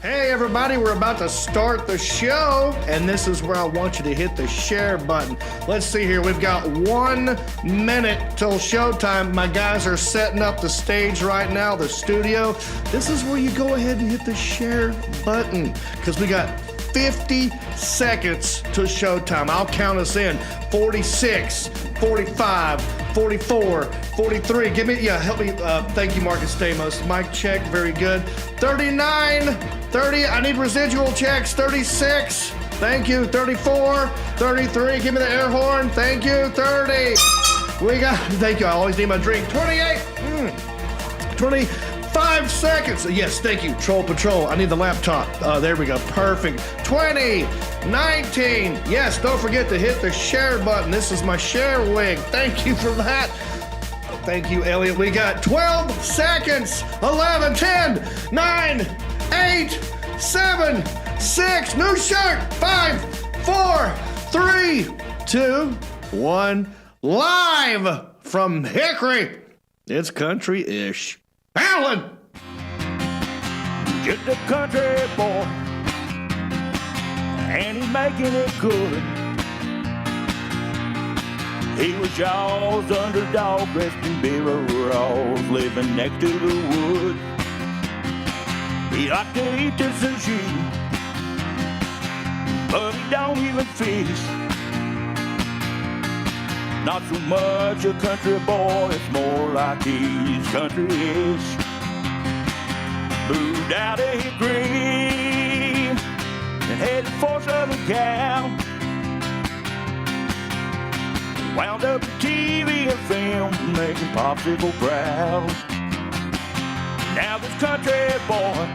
Hey everybody, we're about to start the show, and this is where I want you to hit the share button. Let's see here, we've got 1 minute till showtime. My guys are setting up the stage right now, the studio. This is where you go ahead and hit the share button, because we got 50 seconds to showtime. I'll count us in. 46, 45, 44, 43. Help me. Thank you, Marcus Stamos. Mic check, very good. 39, 30. I need residual checks. 36. Thank you. 34, 33. Give me the air horn. Thank you. 30. Thank you. I always need my drink. 28. 25 seconds. Yes, thank you. Troll Patrol. I need the laptop. There we go. Perfect. 20, 19. Yes, don't forget to hit the share button. This is my share wig. Thank you for that. Thank you, Elliot. We got 12 seconds. 11, 10, 9, 8, 7, 6. New shirt. 5, 4, 3, 2, 1. Live from Hickory. It's country-ish. Alan! Just a country boy, and he's making it good. He was y'all's underdog, dressed in overalls, living next to the wood. He liked to eat the sushi, but he don't even fish. Not so much a country boy, it's more like he's country-ish. Moved out of Hickory and headed for Southern Cal. Wound up in TV and film, making Popsicle proud. Now this country boy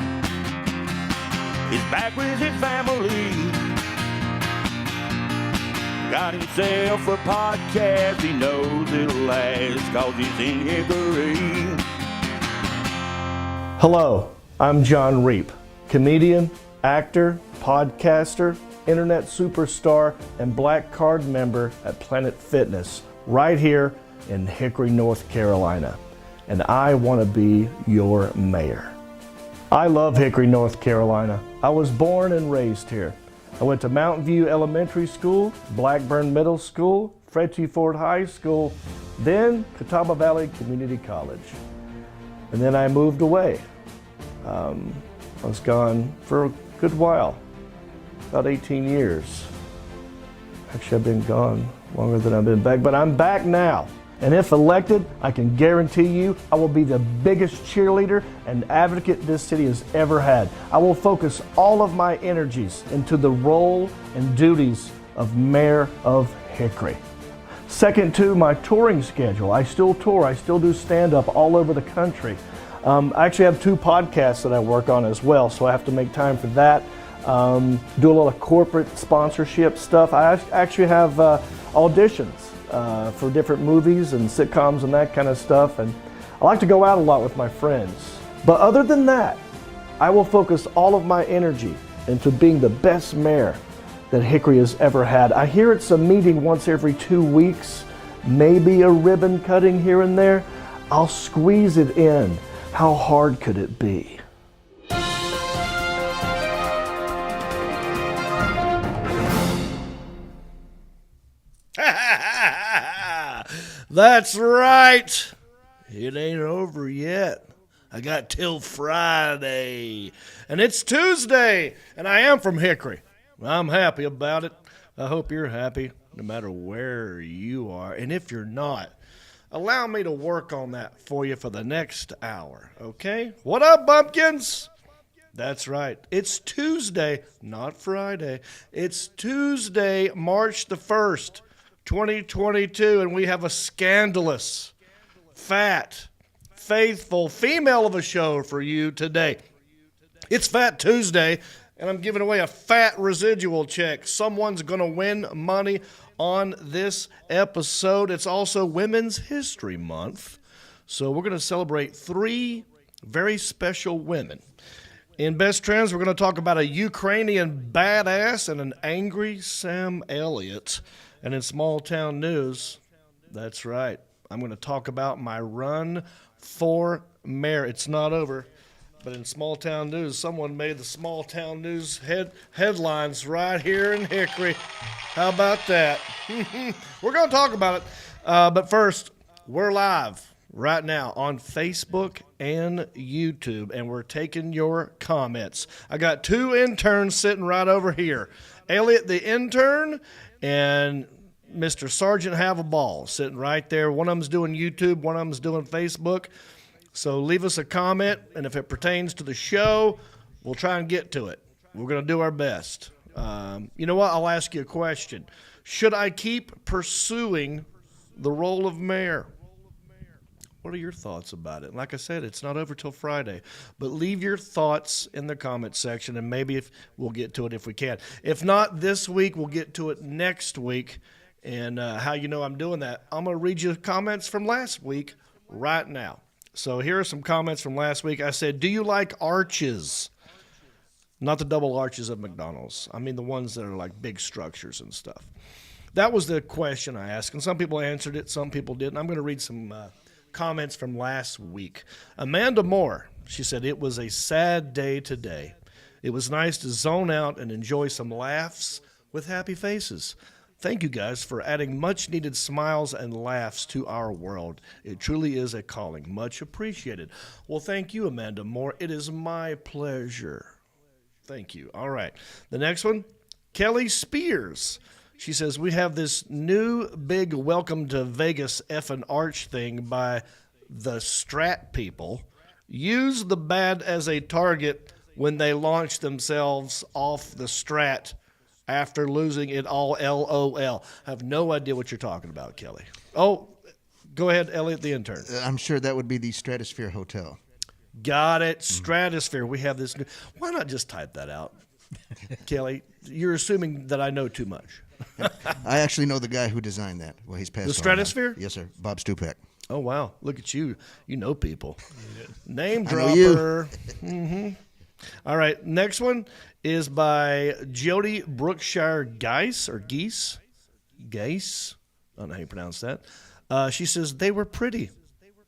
is back with his family. Got himself a podcast, he knows it'll last, cause he's in Hickory. Hello, I'm Jon Reep, comedian, actor, podcaster, internet superstar, and black card member at Planet Fitness, right here in Hickory, North Carolina. And I want to be your mayor. I love Hickory, North Carolina. I was born and raised here. I went to Mountain View Elementary School, Blackburn Middle School, Fred Ford High School, then Catawba Valley Community College. And then I moved away. I was gone for a good while, about 18 years. Actually, I've been gone longer than I've been back, but I'm back now. And if elected, I can guarantee you I will be the biggest cheerleader and advocate this city has ever had. I will focus all of my energies into the role and duties of Mayor of Hickory. Second to my touring schedule, I still tour, I still do stand-up all over the country. I actually have 2 podcasts that I work on as well, so I have to make time for that. Do a lot of corporate sponsorship stuff. I actually have auditions for different movies and sitcoms and that kind of stuff, and I like to go out a lot with my friends. But other than that, I will focus all of my energy into being the best mayor that Hickory has ever had. I hear it's a meeting once every 2 weeks, maybe a ribbon cutting here and there. I'll squeeze it in. How hard could it be? That's right. It ain't over yet. I got till Friday. And it's Tuesday, and I am from Hickory. I'm happy about it. I hope you're happy, no matter where you are. And if you're not, allow me to work on that for you for the next hour, okay? What up, bumpkins? That's right. It's Tuesday, not Friday. It's Tuesday, March the 1st, 2022, and we have a scandalous, fat, faithful female of a show for you today. It's Fat Tuesday, and I'm giving away a fat residual check. Someone's going to win money on this episode. It's also Women's History Month, so we're going to celebrate 3 very special women. In Best Trends, we're going to talk about a Ukrainian badass and an angry Sam Elliott. And in Small Town News, that's right, I'm going to talk about my run for mayor. It's not over But in small town news, someone made the small town news headlines right here in Hickory. How about that? We're going to talk about it. But first, we're live right now on Facebook and YouTube, and we're taking your comments. I got two interns sitting right over here. Elliot, the intern, and Mr. Sergeant Have a Ball sitting right there. One of them's doing YouTube, one of them's doing Facebook. So leave us a comment, and if it pertains to the show, we'll try and get to it. We're going to do our best. You know what? I'll ask you a question. Should I keep pursuing the role of mayor? What are your thoughts about it? Like I said, it's not over till Friday. But leave your thoughts in the comment section, and maybe we'll get to it if we can. If not this week, we'll get to it next week. And how you know I'm doing that, I'm going to read you comments from last week right now. So here are some comments from last week. I said, do you like arches? Not the double arches of McDonald's. I mean the ones that are like big structures and stuff. That was the question I asked, and some people answered it, some people didn't. I'm going to read some comments from last week. Amanda Moore, she said, it was a sad day today. It was nice to zone out and enjoy some laughs with happy faces. Thank you guys for adding much-needed smiles and laughs to our world. It truly is a calling. Much appreciated. Well, thank you, Amanda Moore. It is my pleasure. Thank you. All right. The next one, Kelly Spears. She says, we have this new big welcome to Vegas effing arch thing by the Strat people. Use the bad as a target when they launch themselves off the Strat after losing it all, LOL. I have no idea what you're talking about, Kelly. Oh, go ahead, Elliot, the intern. I'm sure that would be the Stratosphere Hotel. Got it, Stratosphere. We have this new. Why not just type that out? Kelly, you're assuming that I know too much. I actually know the guy who designed that. Well, he's passed on. The Stratosphere? Yes, sir. Bob Stupak. Oh, wow. Look at you. You know people. Name I know you. dropper. Mm-hmm. All right, next one is by Jody Brookshire Geis, or Geese. Geis. I don't know how you pronounce that. She says, they were pretty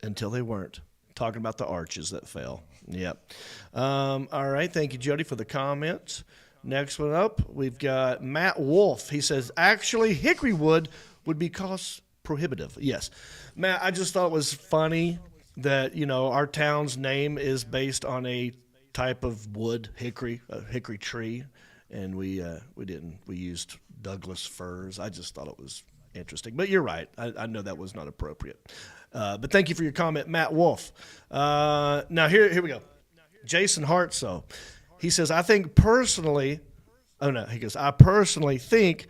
until they weren't. Talking about the arches that fell. Yep. All right, thank you, Jody, for the comment. Next one up, we've got Matt Wolf. He says, actually, hickory wood would be cost prohibitive. Yes. Matt, I just thought it was funny that, you know, our town's name is based on a type of wood, hickory, a hickory tree, and we used Douglas firs. I just thought it was interesting. But you're right. I know that was not appropriate. But thank you for your comment, Matt Wolf. Now, here we go. Jason Hartso. He says, I personally think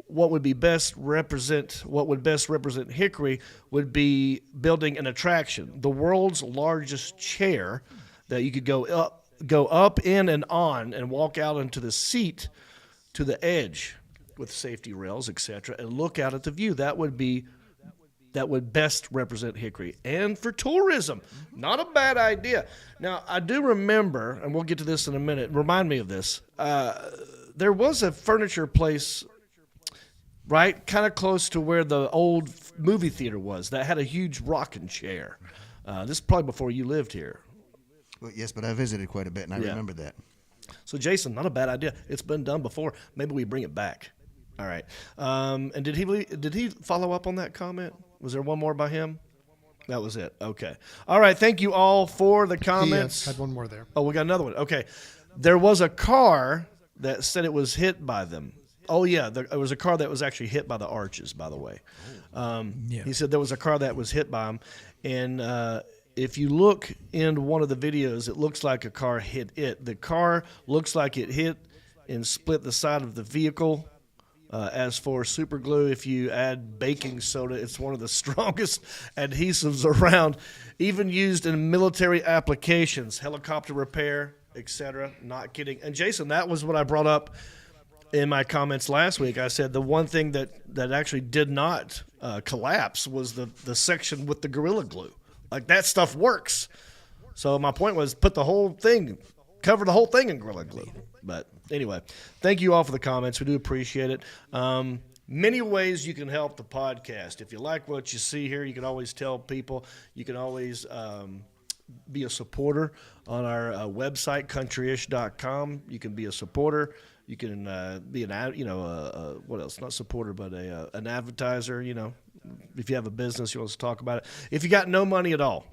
what would best represent Hickory would be building an attraction, the world's largest chair that you could go up in and on and walk out into the seat to the edge with safety rails, etc., and look out at the view. That would best represent Hickory. And for tourism, not a bad idea. Now, I do remember, and we'll get to this in a minute, remind me of this, there was a furniture place, right, kind of close to where the old movie theater was, that had a huge rocking chair. This is probably before you lived here. Well, yes, but I visited quite a bit, and I remember that. So, Jason, not a bad idea. It's been done before. Maybe we bring it back. All right. And did he follow up on that comment? Was there one more by him? That was it. Okay. All right. Thank you all for the comments. He had one more there. Oh, we got another one. Okay. There was a car that said it was hit by them. Oh, yeah. There was a car that was actually hit by the arches, by the way. He said there was a car that was hit by them. And if you look in one of the videos, it looks like a car hit it. The car looks like it hit and split the side of the vehicle. As for super glue, if you add baking soda, it's one of the strongest adhesives around, even used in military applications, helicopter repair, etc. Not kidding. And Jason, that was what I brought up in my comments last week. I said the one thing that actually did not collapse was the section with the Gorilla Glue. Like, that stuff works. So my point was cover the whole thing in Gorilla Glue. But anyway, thank you all for the comments. We do appreciate it. Many ways you can help the podcast. If you like what you see here, you can always tell people. You can always be a supporter on our website, countryish.com. You can be a supporter. You can be what else? Not supporter, but an advertiser. If you have a business, you want us to talk about it. If you got no money at all,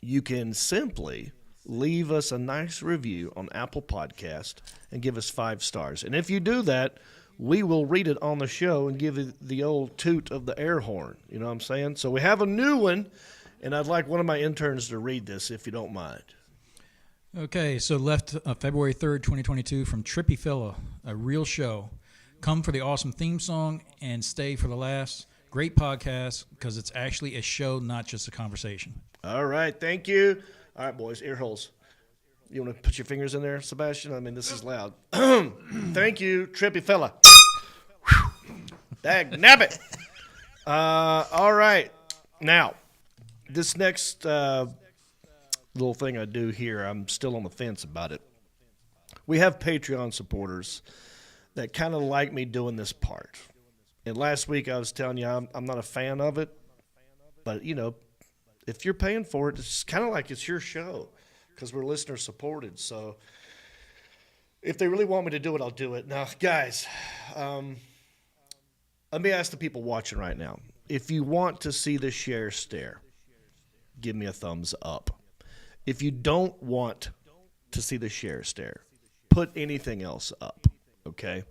you can simply leave us a nice review on Apple Podcast and give us 5 stars. And if you do that, we will read it on the show and give it the old toot of the air horn. You know what I'm saying? So we have a new one, and I'd like one of my interns to read this, if you don't mind. Okay, so left February 3rd, 2022 from Trippy Fella, a real show. Come for the awesome theme song and stay for the laughs. Great podcast because it's actually a show, not just a conversation. All right, thank you. All right, boys, ear holes. You want to put your fingers in there, Sebastian? I mean, this is loud. Thank you, Trippy Fella. Dag nabbit. All right. Now, this next little thing I do here, I'm still on the fence about it. We have Patreon supporters that kind of like me doing this part. And last week I was telling you I'm not a fan of it. But, if you're paying for it, it's kind of like it's your show because we're listener supported. So if they really want me to do it, I'll do it. Now, guys, let me ask the people watching right now. If you want to see the share stare, give me a thumbs up. If you don't want to see the share stare, put anything else up, okay?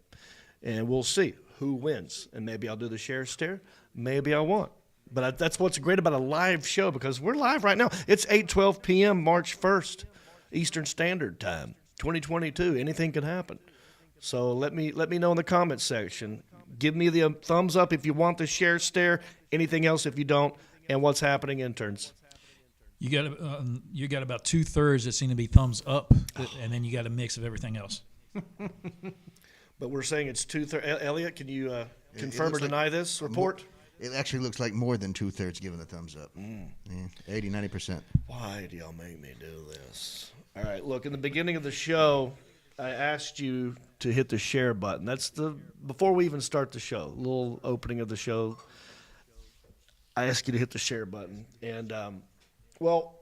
And we'll see who wins. And maybe I'll do the share stare. Maybe I won't. But that's what's great about a live show because we're live right now. It's 8:12 p.m. March 1st, Eastern Standard Time, 2022. Anything can happen. So let me know in the comments section. Give me the thumbs up if you want the share stare. Anything else if you don't. And what's happening, interns? You got about 2/3 that seem to be thumbs up, and then you got a mix of everything else. But we're saying it's 2/3. Elliot, can you confirm or deny this report? It actually looks like more than 2/3 giving the thumbs up. 80, 90%. Why do y'all make me do this? All right, look, in the beginning of the show, I asked you to hit the share button. That's before we even start the show, little opening of the show. I asked you to hit the share button. And,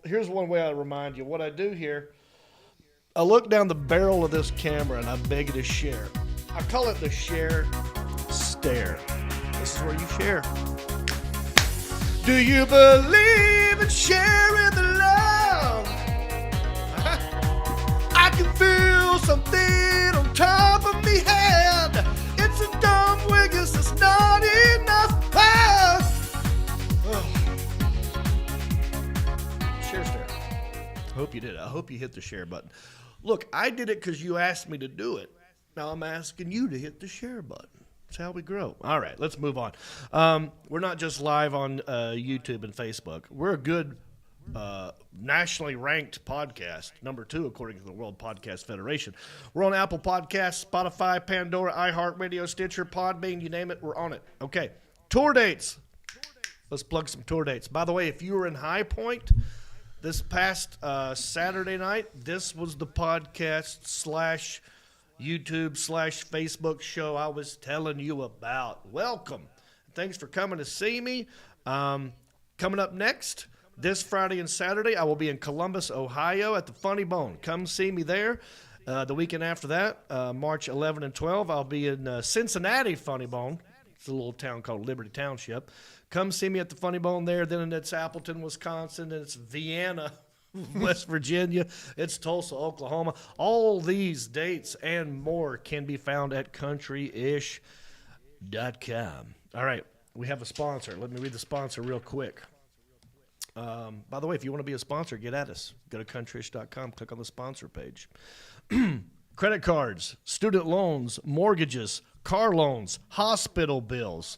here's one way I remind you. What I do here, I look down the barrel of this camera and I beg you to share. I call it the share stare. This is where you share. Do you believe in sharing the love? I can feel something on top of me head. It's a dumb wiggus, it's not enough. Share stare. I hope you did. I hope you hit the share button. Look, I did it because you asked me to do it. Now I'm asking you to hit the share button. That's how we grow. All right, let's move on. We're not just live on YouTube and Facebook. We're a good nationally ranked podcast, number 2 according to the World Podcast Federation. We're on Apple Podcasts, Spotify, Pandora, iHeartRadio, Stitcher, Podbean, you name it, we're on it. Okay, tour dates. Let's plug some tour dates. By the way, if you were in High Point this past Saturday night, this was the podcast / YouTube / Facebook show I was telling you about. Welcome. Thanks for coming to see me. Coming up next, this Friday and Saturday, I will be in Columbus, Ohio at the Funny Bone. Come see me there. The weekend after that, March 11 and 12, I'll be in Cincinnati Funny Bone. It's a little town called Liberty Township. Come see me at the Funny Bone there. Then it's Appleton, Wisconsin. Then it's Vienna, West Virginia. It's Tulsa, Oklahoma. All these dates and more can be found at countryish.com. All right, we have a sponsor. Let me read the sponsor real quick. By the way, if you want to be a sponsor, get at us. Go to countryish.com, click on the sponsor page. Credit cards, student loans, mortgages, car loans, hospital bills.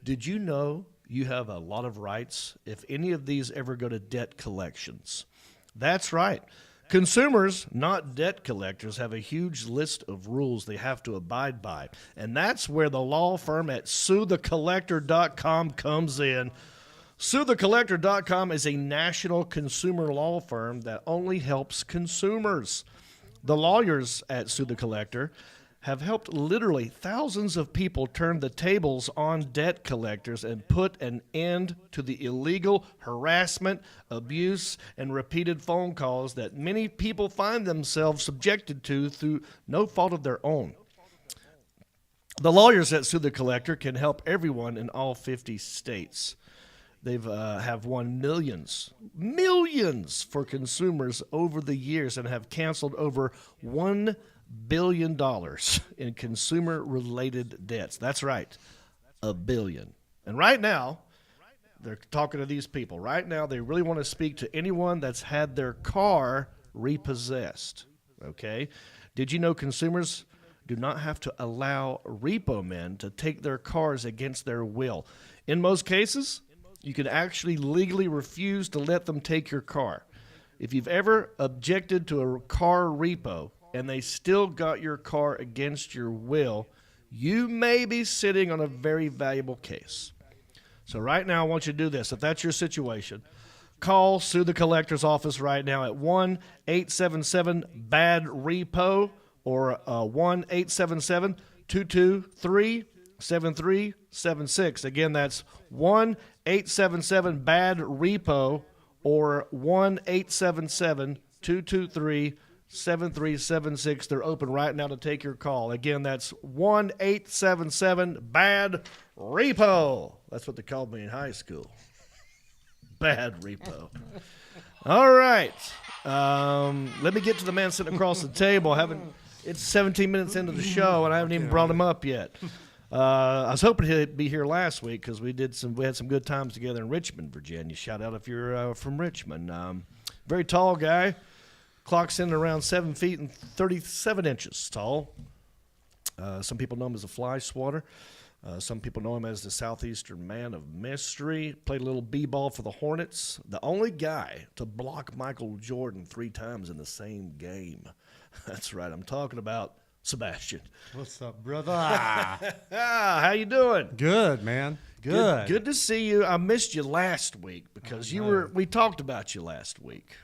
Did you know you have a lot of rights if any of these ever go to debt collections? That's right. Consumers, not debt collectors, have a huge list of rules they have to abide by. And that's where the law firm at SueTheCollector.com comes in. SueTheCollector.com is a national consumer law firm that only helps consumers. The lawyers at Sue the Collector have helped literally thousands of people turn the tables on debt collectors and put an end to the illegal harassment, abuse, and repeated phone calls that many people find themselves subjected to through no fault of their own. The lawyers that sue the collector can help everyone in all 50 states. They've have won millions for consumers over the years and have canceled over $1 billion in consumer-related debts. That's right, $1 billion. And right now, they're talking to these people. Right now, they really want to speak to anyone that's had their car repossessed. Okay? Did you know consumers do not have to allow repo men to take their cars against their will? In most cases, you can actually legally refuse to let them take your car. If you've ever objected to a car repo and they still got your car against your will, you may be sitting on a very valuable case. So right now, I want you to do this. If that's your situation, call Sue the Collector's office right now at 1-877-BAD-REPO or 1-877-223-7376. Again, that's 1-877-BAD-REPO or 1-877-223-7376. They're open right now to take your call. Again, that's 1-877-BAD-REPO. That's what they called me in high school. Bad repo. All right. Let me get to the man sitting across the table. It's 17 minutes into the show, and I haven't even brought him up yet. I was hoping he'd be here last week because we had some good times together in Richmond, Virginia. Shout out if you're from Richmond. Very tall guy. Clocks in around 7 feet and 37 inches tall. Some people know him as a fly swatter. Some people know him as the Southeastern Man of Mystery. Played a little b-ball for the Hornets. The only guy to block Michael Jordan 3 times in the same game. That's right. I'm talking about Sebastian. What's up, brother? How you doing? Good, man. Good. Good to see you. I missed you last week because we talked about you last week.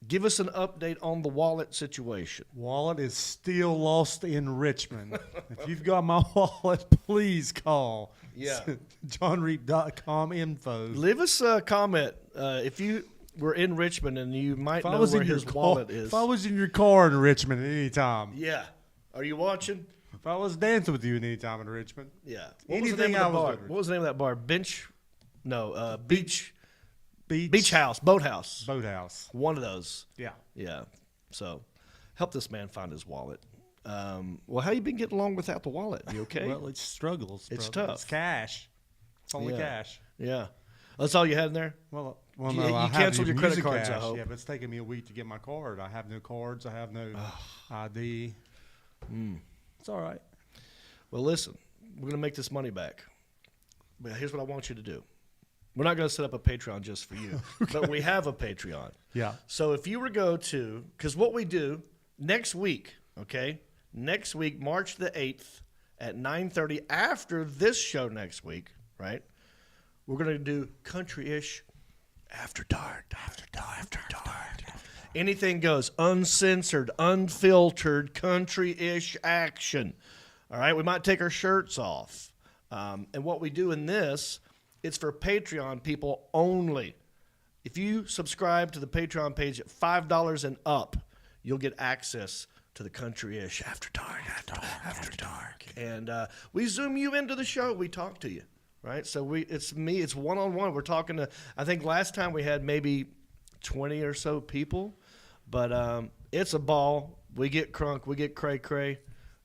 Give us an update on the wallet situation. Wallet is still lost in Richmond. If you've got my wallet, please call. Yeah. JonReep.com info. Leave us a comment if you were in Richmond and you might know where his wallet is. If I was in your car in Richmond at any time. Yeah. Are you watching? If I was dancing with you at any time in Richmond. Yeah. Anything I was doing. What was the name of that bar? Beach House, Boathouse. Boathouse. One of those. Yeah. Yeah. So help this man find his wallet. Well, how you been getting along without the wallet? You okay? Well, it struggles. It's brother. tough. It's cash. It's only cash. Yeah. That's all you had in there? Well, You no, I canceled have your credit music cards, cash. I hope. Yeah, but it's taken me a week to get my card. I have no cards. I have no ID. It's all right. Well, listen, we're going to make this money back. But here's what I want you to do. We're not going to set up a Patreon just for you, but we have a Patreon. Yeah. So if you were to go to, because what we do next week, okay, next week, March the 8th at 9:30, after this show next week, right, we're going to do country-ish after dark. Anything goes, uncensored, unfiltered, country-ish action. All right, we might take our shirts off. And what we do in this, it's for Patreon people only. If you subscribe to the Patreon page at $5 and up, you'll get access to the country-ish after dark. And we zoom you into the show. We talk to you, right? So it's one-on-one. We're talking to, I think last time we had maybe 20 or so people. But it's a ball. We get crunk. We get cray-cray.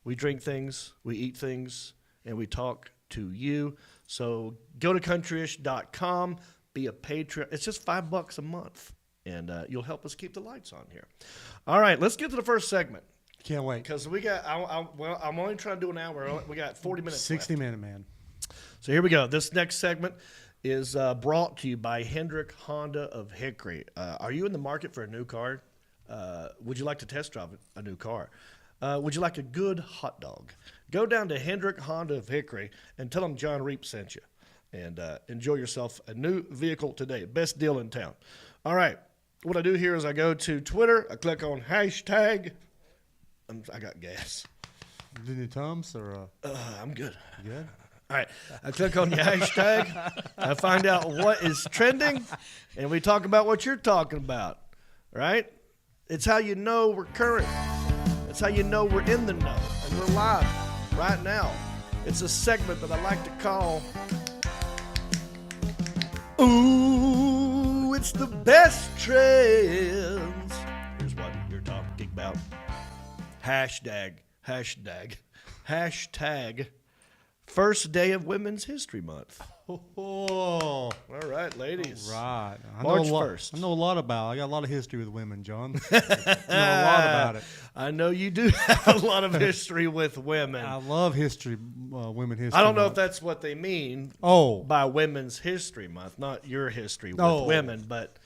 We drink things. We eat things. And we talk to you. So go to countryish.com, be a patron. It's just $5 a month, and you'll help us keep the lights on here. All right, let's get to the first segment. Can't wait. Because we got, I'm only trying to do an hour. We got 40 minutes 60 left. minute, man. So here we go. This next segment is brought to you by Hendrick Honda of Hickory. Are you in the market for a new car? Would you like to test drive a new car? Would you like a good hot dog? Go down to Hendrick Honda of Hickory and tell them Jon Reep sent you. And enjoy yourself a new vehicle today. Best deal in town. All right. What I do here is I go to Twitter. I click on hashtag. I got gas. Any Tums or I'm good. good? All right, I click on your hashtag. I find out what is trending, and we talk about what you're talking about. Right? It's how you know we're current. It's how you know we're in the know, and we're live right now. It's a segment that I like to call, Ooh, it's the best trends. Here's what you're talking about. Hashtag first day of Women's History Month. Oh, All right, ladies. right. March know a lot, 1st. I know a lot about. I got a lot of history with women, John. I know a lot about it. I know you do have a lot of history with women. I love history, women history. I don't know if Month. that's what they mean Oh, by Women's History Month, not your history with Oh. women, but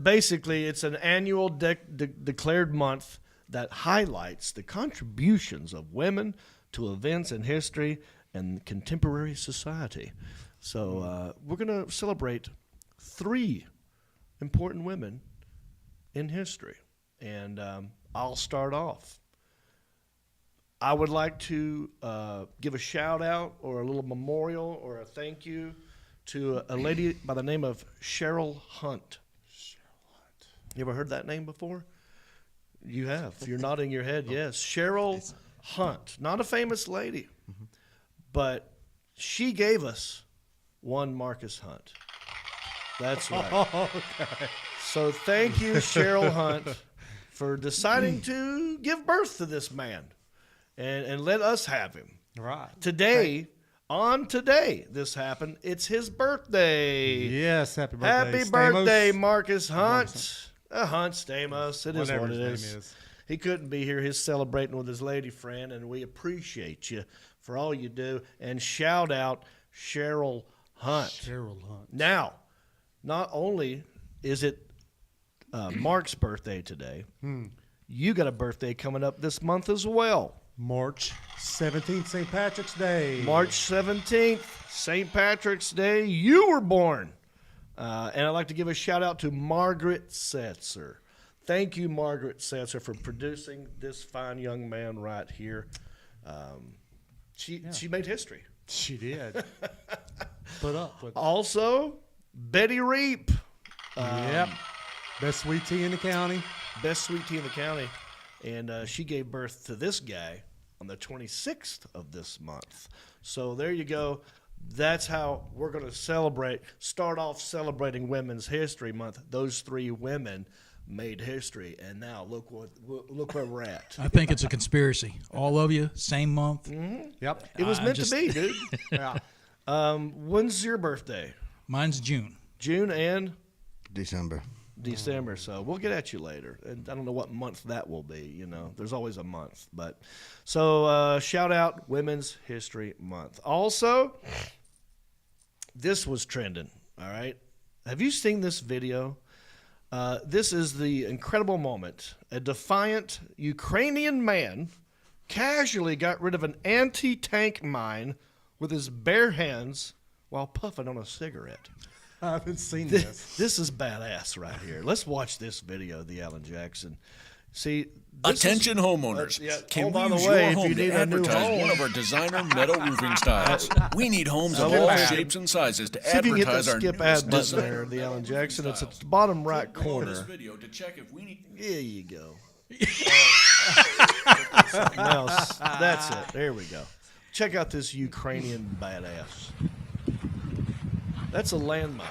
basically it's an annual declared month that highlights the contributions of women to events in history and contemporary society. So we're going to celebrate 3 important women in history, and I'll start off. I would like to give a shout out or a little memorial or a thank you to a lady by the name of Cheryl Hunt. You ever heard that name before? You have. You're nodding your head. Yes. Cheryl Hunt. Not a famous lady, but she gave us one Marcus Hunt. That's right. So thank you, Cheryl Hunt, for deciding to give birth to this man and let us have him. right. Today, this happened. It's his birthday. Yes, happy birthday. Happy Stamos. birthday, Marcus Hunt. Hunt Stamos. It is Whatever what it his is. name is. He couldn't be here. He's celebrating with his lady friend, and we appreciate you for all you do. And shout out Cheryl Hunt. Cheryl Hunt. Now, not only is it Mark's birthday today, you got a birthday coming up this month as well. March 17th, St. Patrick's Day. March 17th, St. Patrick's Day, you were born. And I'd like to give a shout out to Margaret Setzer. Thank you, Margaret Setzer, for producing this fine young man right here. She made history. She did. Put up with Also, Betty Reep. Yep. Best sweet tea in the county. Best sweet tea in the county. And she gave birth to this guy on the 26th of this month. So there you go. That's how we're going to start off celebrating Women's History Month. Those 3 women made history, and now look where we're at. I think it's a conspiracy. All of you, same month. Yep. It was meant to be, dude. Yeah. When's your birthday? Mine's June. June and December. December. So we'll get at you later. And I don't know what month that will be. There's always a month. But so shout out Women's History Month. Also, this was trending. All right. Have you seen this video? This is the incredible moment. A defiant Ukrainian man casually got rid of an anti-tank mine with his bare hands while puffing on a cigarette. I haven't seen this. This is badass right here. Let's watch this video of the Alan Jackson. See, Attention homeowners. Can we use your home to advertise one of our designer metal roofing styles? We need homes of all shapes and sizes to See if you can get that advertise our skip newest ad button designer there, the Alan metal Jackson. roofing It's at styles. the bottom right Click below this corner. video to check if we need. There you go. Something else. That's it. There we go. Check out this Ukrainian badass. That's a landmine.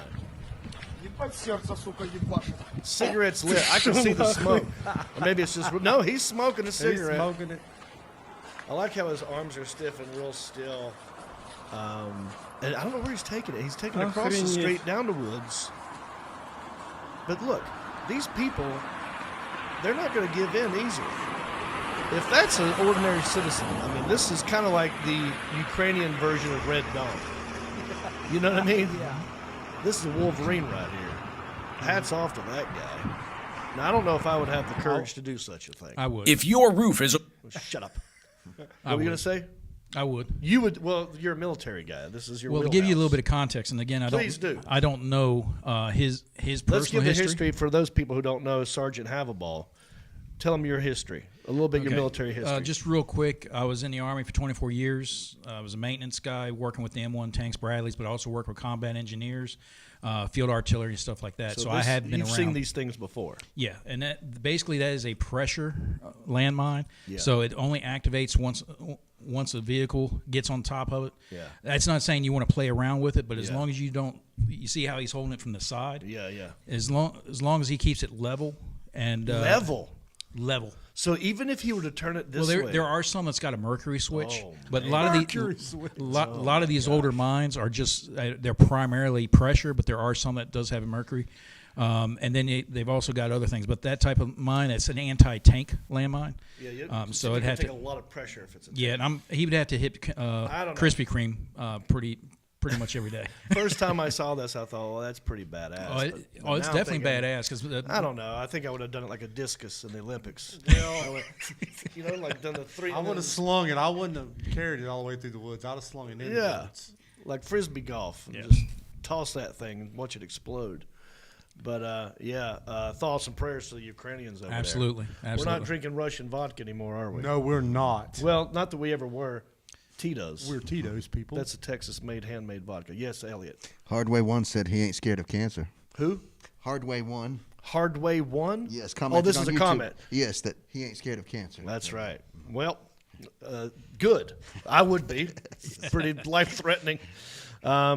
Cigarette's lit. I can see the smoke. Or maybe it's just no. He's smoking a He's cigarette. smoking it. I like how his arms are stiff and real still. And I don't know where he's taking it. He's taking it across the street down the woods. But look, these people, they're not going to give in easily. If that's an ordinary citizen, I mean, this is kind of like the Ukrainian version of Red Dawn. You know what I mean? Yeah. This is a Wolverine right here. Hats off to that guy. Now, I don't know if I would have the courage to do such a thing. I would. If your roof is. Shut up. What were you going to say? I would. You would. Well, you're a military guy. This is your. Well, to wheelhouse. give you a little bit of context, and again, Please do. I don't know his personal Let's give the history. history for those people who don't know Sergeant Haverball. tell them your history, a little bit your military history. Just real quick, I was in the Army for 24 years. I was a maintenance guy working with the M1 tanks, Bradleys, but also worked with combat engineers, field artillery, and stuff like that. So I had been around. You've seen these things before. Yeah, and that is a pressure landmine. Yeah. So it only activates once a vehicle gets on top of it. Yeah. That's not saying you want to play around with it, but as long as you don't, you see how he's holding it from the side. Yeah, yeah. As long as he keeps it level and level. So even if he were to turn it this way, there are some that's got a mercury switch, but man. a lot of these older mines are just they're primarily pressure, but there are some that does have a mercury. And then they've also got other things, but that type of mine, it's an anti-tank landmine. Yeah, so it had to take a lot of pressure if it's a tank. Yeah, and he would have to hit Krispy Kreme pretty much every day. First time I saw this, I thought, well, that's pretty badass. It's definitely badass. Cause, I don't know. I think I would have done it like a discus in the Olympics. Like done the three. I would have slung it. I wouldn't have carried it all the way through the woods. I'd have slung it in the woods. Like Frisbee golf. And just toss that thing and watch it explode. But, thoughts and prayers to the Ukrainians over there. Absolutely. We're not drinking Russian vodka anymore, are we? No, we're not. Well, not that we ever were. Tito's. We're Tito's people. That's a Texas-made, handmade vodka. Yes, Elliot. Hardway 1 said he ain't scared of cancer. Who? Hardway 1. Hardway 1? Yes, this is a YouTube. comment. Yes, that he ain't scared of cancer. That's right. Well, good. I would be. Pretty life-threatening.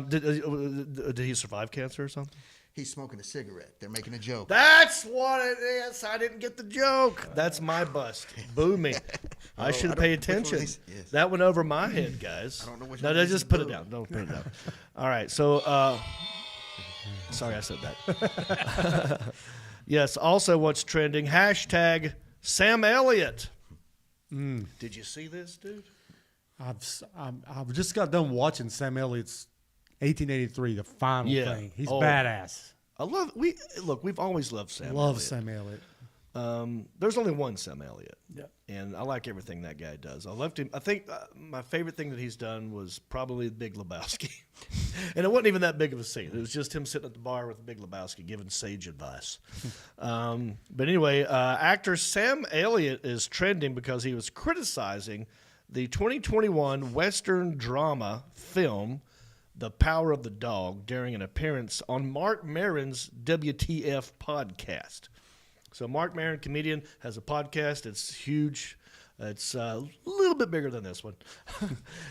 Did he survive cancer or something? He's smoking a cigarette. They're making a joke. That's what it is. I didn't get the joke. That's my bust. Boo me. I should pay attention. Yes. That went over my head, guys. I don't know which No, one no, is just put it down. Don't put it down. All right. So, sorry I said that. Yes. Also, what's trending? Hashtag Sam Elliott. Did you see this, dude? I've just got done watching Sam Elliott's 1883, the final thing. He's badass. I love. We've always loved Sam. Love Elliott. Sam Elliott. There's only one Sam Elliott. Yeah. And I like everything that guy does. I loved him. I think my favorite thing that he's done was probably The Big Lebowski. And it wasn't even that big of a scene. It was just him sitting at the bar with The Big Lebowski giving sage advice. But anyway, actor Sam Elliott is trending because he was criticizing the 2021 Western drama film The Power of the Dog during an appearance on Mark Maron's WTF podcast. So Mark Maron, comedian, has a podcast. It's huge. It's a little bit bigger than this one.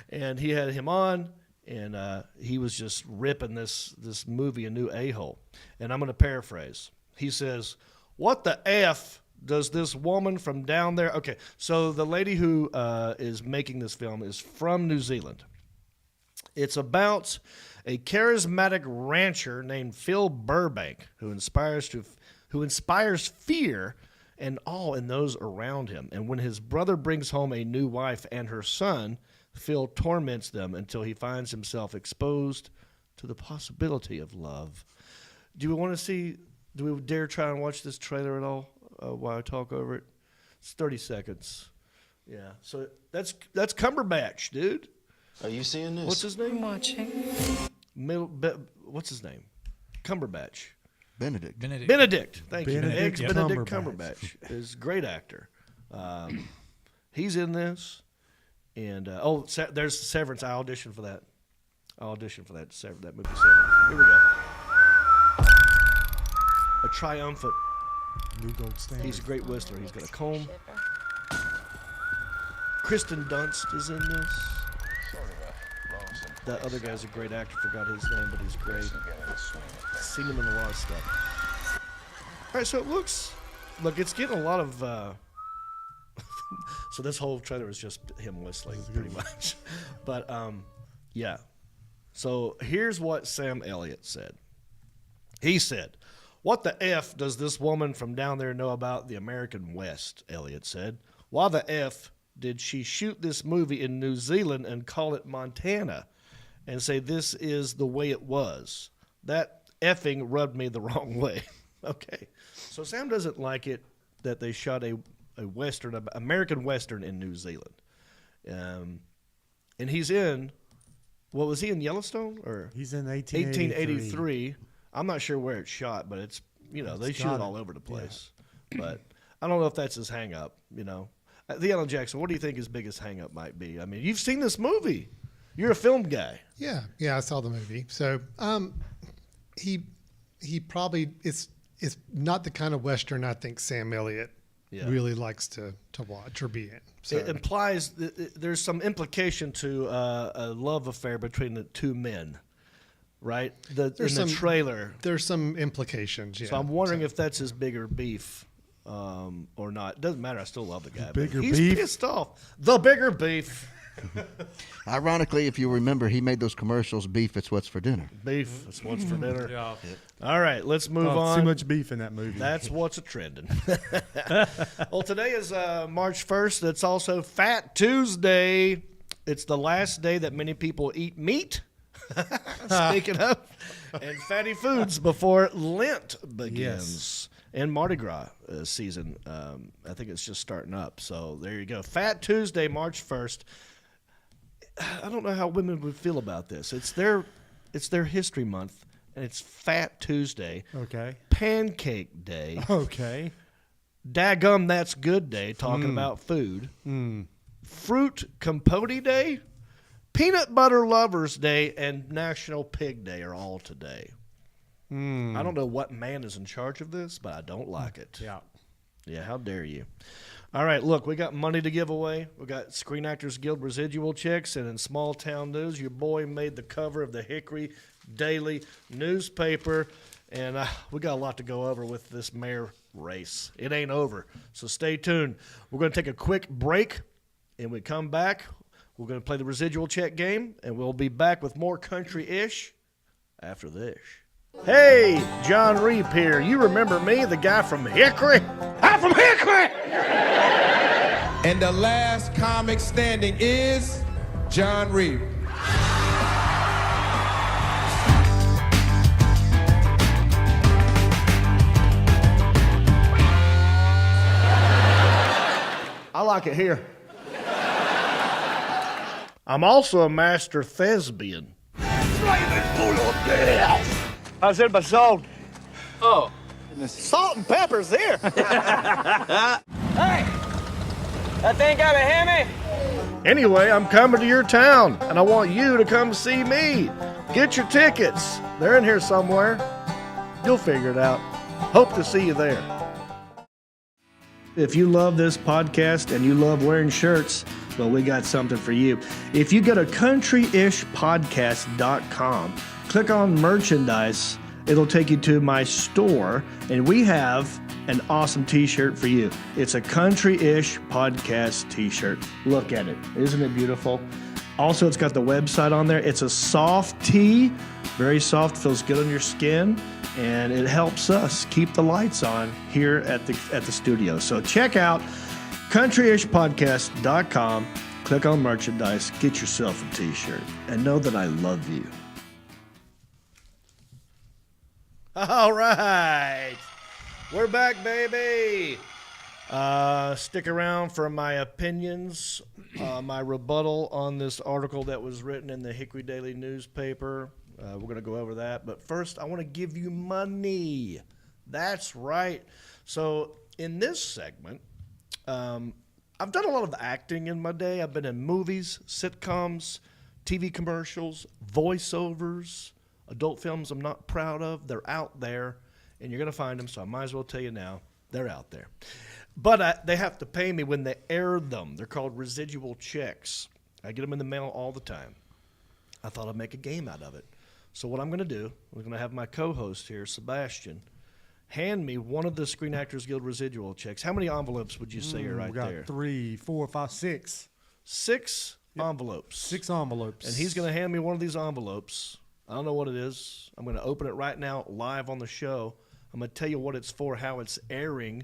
And he had him on, and he was just ripping this movie a new a-hole. And I'm going to paraphrase. He says, "What the F does this woman from down there..." Okay, so the lady who is making this film is from New Zealand. It's about a charismatic rancher named Phil Burbank who inspires fear and awe in those around him. And when his brother brings home a new wife and her son, Phil torments them until he finds himself exposed to the possibility of love. Do we dare try and watch this trailer at all while I talk over it? It's 30 seconds. Yeah, so that's Cumberbatch, dude. Are you seeing this? What's his name? I'm watching. What's his name? Cumberbatch. Benedict. Thank you. Benedict Benedict Cumberbatch. Cumberbatch is a great actor. He's in this. And, there's Severance. I auditioned for that. That movie, Severance. Here we go. A triumphant. New gold standard. He's a great whistler. He's got a comb. Kristen Dunst is in this. That other guy's a great actor. Forgot his name, but he's great. Seen him in a lot of stuff. All right, so it's getting a lot of. So this whole trailer is just him whistling, pretty much. But yeah. So here's what Sam Elliott said. He said, "What the F does this woman from down there know about the American West?" Elliott said. "Why the F did she shoot this movie in New Zealand and call it Montana and say this is the way it was? That effing rubbed me the wrong way." Okay. So Sam doesn't like it that they shot a Western, American Western in New Zealand. And he's in, what was he in, Yellowstone? Or He's in 1883. 1883. I'm not sure where it's shot, but it's, they shoot it all over the place. Yeah. But I don't know if that's his hang-up, you know. Theon Jackson, what do you think his biggest hang-up might be? I mean, you've seen this movie. You're a film guy. Yeah, I saw the movie. So he probably it's not the kind of Western I think Sam Elliott really likes to watch or be in. So It implies there's some implication to a love affair between the two men, right? In the trailer. There's some implications, yeah. So I'm wondering if that's his bigger beef or not. It doesn't matter. I still love the guy. He's pissed off. The bigger beef. Ironically, if you remember, he made those commercials, beef, it's what's for dinner. Beef, it's what's for dinner. Yeah. All right, let's move on. Too much beef in that movie. That's what's a trending. Well, today is March 1st. It's also Fat Tuesday. It's the last day that many people eat meat. Speaking of, and fatty foods before Lent begins. Yes. And Mardi Gras season. I think it's just starting up. So there you go. Fat Tuesday, March 1st. I don't know how women would feel about this. It's their history month, and it's Fat Tuesday. Okay. Pancake Day. Okay. Daggum, that's good day, talking about food. Fruit Compote Day. Peanut Butter Lovers Day and National Pig Day are all today. I don't know what man is in charge of this, but I don't like it. Yeah, how dare you? All right, look, we got money to give away. We got Screen Actors Guild residual checks, and in small town news, your boy made the cover of the Hickory Daily newspaper, and we got a lot to go over with this mayor race. It ain't over, so stay tuned. We're going to take a quick break, and we come back. We're going to play the residual check game, and we'll be back with more country-ish after this. Hey, Jon Reep here. You remember me, the guy from Hickory? I'm from Hickory! And the last comic standing is Jon Reep. I like it here. I'm also a master thespian. How's it my salt? Oh. Salt and pepper's there. Hey! That thing got a Hemi? Anyway, I'm coming to your town, and I want you to come see me. Get your tickets. They're in here somewhere. You'll figure it out. Hope to see you there. If you love this podcast and you love wearing shirts, well, we got something for you. If you go to countryishpodcast.com, click on merchandise, it'll take you to my store, and we have an awesome t-shirt for you. It's a Country-ish Podcast t-shirt. Look at it. Isn't it beautiful? Also, it's got the website on there. It's a soft tee, very soft, feels good on your skin, and it helps us keep the lights on here at the studio. So check out countryishpodcast.com, click on merchandise, get yourself a t-shirt, and know that I love you. All right. We're back, baby. Stick around for my opinions, my rebuttal on this article that was written in the Hickory Daily newspaper. We're going to go over that. But first, I want to give you money. That's right. So in this segment, I've done a lot of acting in my day. I've been in movies, sitcoms, TV commercials, voiceovers, adult films I'm not proud of. They're out there, and you're going to find them, so I might as well tell you now. They're out there. But they have to pay me when they air them. They're called residual checks. I get them in the mail all the time. I thought I'd make a game out of it. So what I'm going to do, we're going to have my co-host here, Sebastian, hand me one of the Screen Actors Guild residual checks. How many envelopes would you say are right we got there? 3, 4, 5, 6. 6 envelopes. 6 envelopes. And he's going to hand me one of these envelopes. I don't know what it is. I'm going to open it right now live on the show. I'm going to tell you what it's for, how it's airing.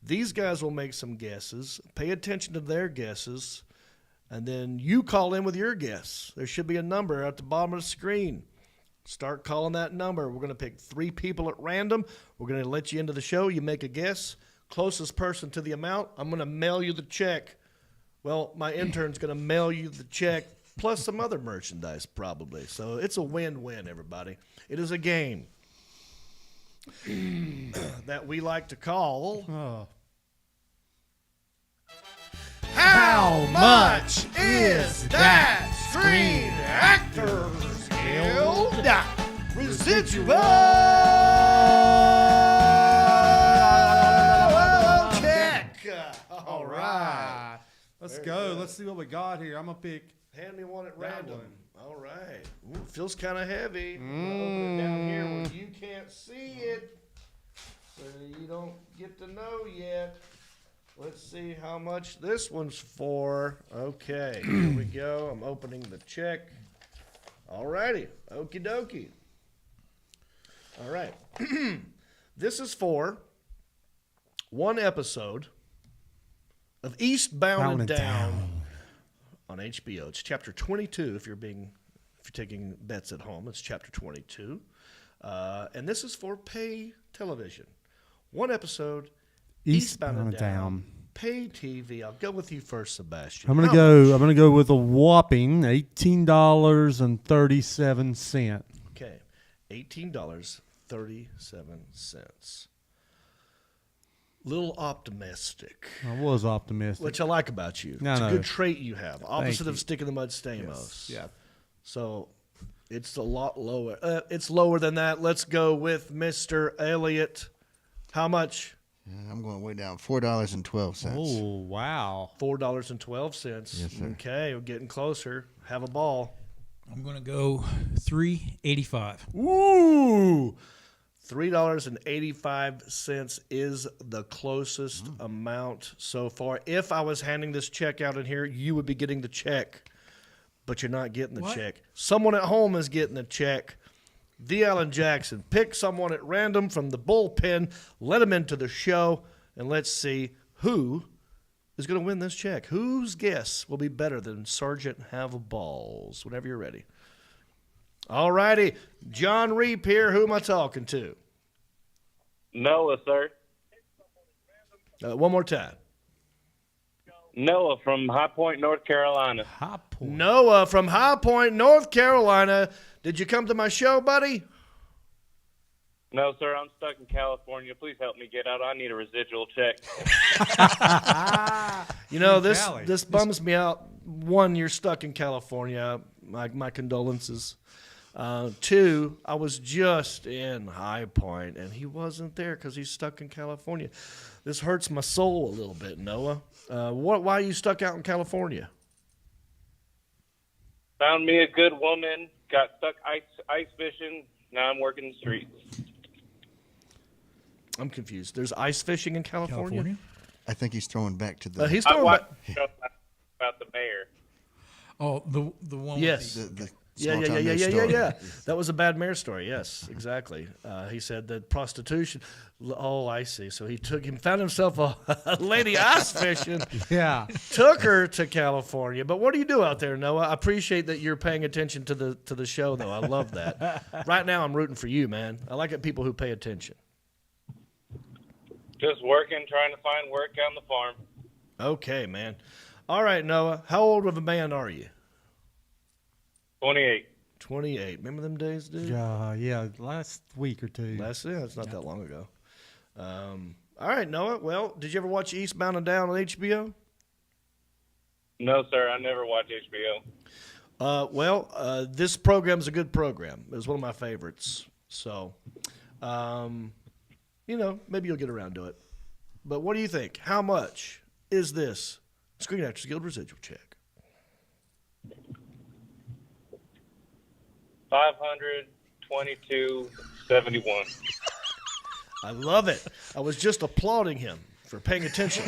These guys will make some guesses. Pay attention to their guesses. And then you call in with your guess. There should be a number at the bottom of the screen. Start calling that number. We're going to pick 3 people at random. We're going to let you into the show. You make a guess. Closest person to the amount, I'm going to mail you the check. Well, my intern's going to mail you the check plus some other merchandise probably. So it's a win-win, everybody. It is a game that we like to call How much is that Screen Actors Guild residual check? All right. Let's go. Let's see what we got here. I'm going to pick. Hand me one at That random. one. All right. Ooh, feels kind of heavy. I'm gonna open it down here where you can't see it, so you don't get to know yet. Let's see how much this one's for. Okay, here we go. I'm opening the check. All righty. Okie dokie. All right. This is for one episode of Eastbound and Down on HBO. It's chapter 22. If you're taking bets at home, it's chapter 22, and this is for pay television. One episode, Eastbound and Down, pay TV. I'll go with you first, Sebastian. I'm gonna go with a whopping $18.37. Okay, $18.37. Little optimistic. I was optimistic. Which I like about you. No, it's no. a good trait you have. Opposite you. of stick in the mud, Stamos. Yes. Yeah. So it's a lot lower. It's lower than that. Let's go with Mr. Elliott. How much? I'm going way down. $4.12. Oh, wow. $4.12. Yes, sir. Okay, we're getting closer. Have a ball. I'm going to go $3.85. Woo! $3.85 is the closest amount so far. If I was handing this check out in here, you would be getting the check, but you're not getting the check. Someone at home is getting the check. The Alan Jackson. Pick someone at random from the bullpen, let him into the show, and let's see who is going to win this check. Whose guess will be better than Sergeant Have Balls? Whenever you're ready. All righty. Jon Reep here. Who am I talking to? Noah, sir. One more time. Noah from High Point, North Carolina. High Point. Noah from High Point, North Carolina. Did you come to my show, buddy? No, sir, I'm stuck in California. Please help me get out. I need a residual check. You know, this bums me out. One, you're stuck in California. My condolences. Two, I was just in High Point, and he wasn't there because he's stuck in California. This hurts my soul a little bit, Noah. Why are you stuck out in California? Found me a good woman. Got stuck ice fishing. Now I'm working the streets. I'm confused. There's ice fishing in California? I think he's throwing back to the. He's I throwing watched back. a show about the mayor. Oh, the one Yes. with the Yeah. That was a bad mayor story. Yes, exactly. He said that prostitution. Oh, I see. So he found himself a lady ice fishing. Yeah. Took her to California. But what do you do out there, Noah? I appreciate that you're paying attention to the show, though. I love that. Right now, I'm rooting for you, man. I like it people who pay attention. Just working, trying to find work on the farm. Okay, man. All right, Noah. How old of a man are you? 28. 28. Remember them days, dude? Yeah, last week or two. It's not that long ago. All right, Noah. Well, did you ever watch Eastbound and Down on HBO? No, sir, I never watch HBO. This program's a good program. It was one of my favorites. So, maybe you'll get around to it. But what do you think? How much is this Screen Actors Guild residual check? $522.71. I love it. I was just applauding him for paying attention.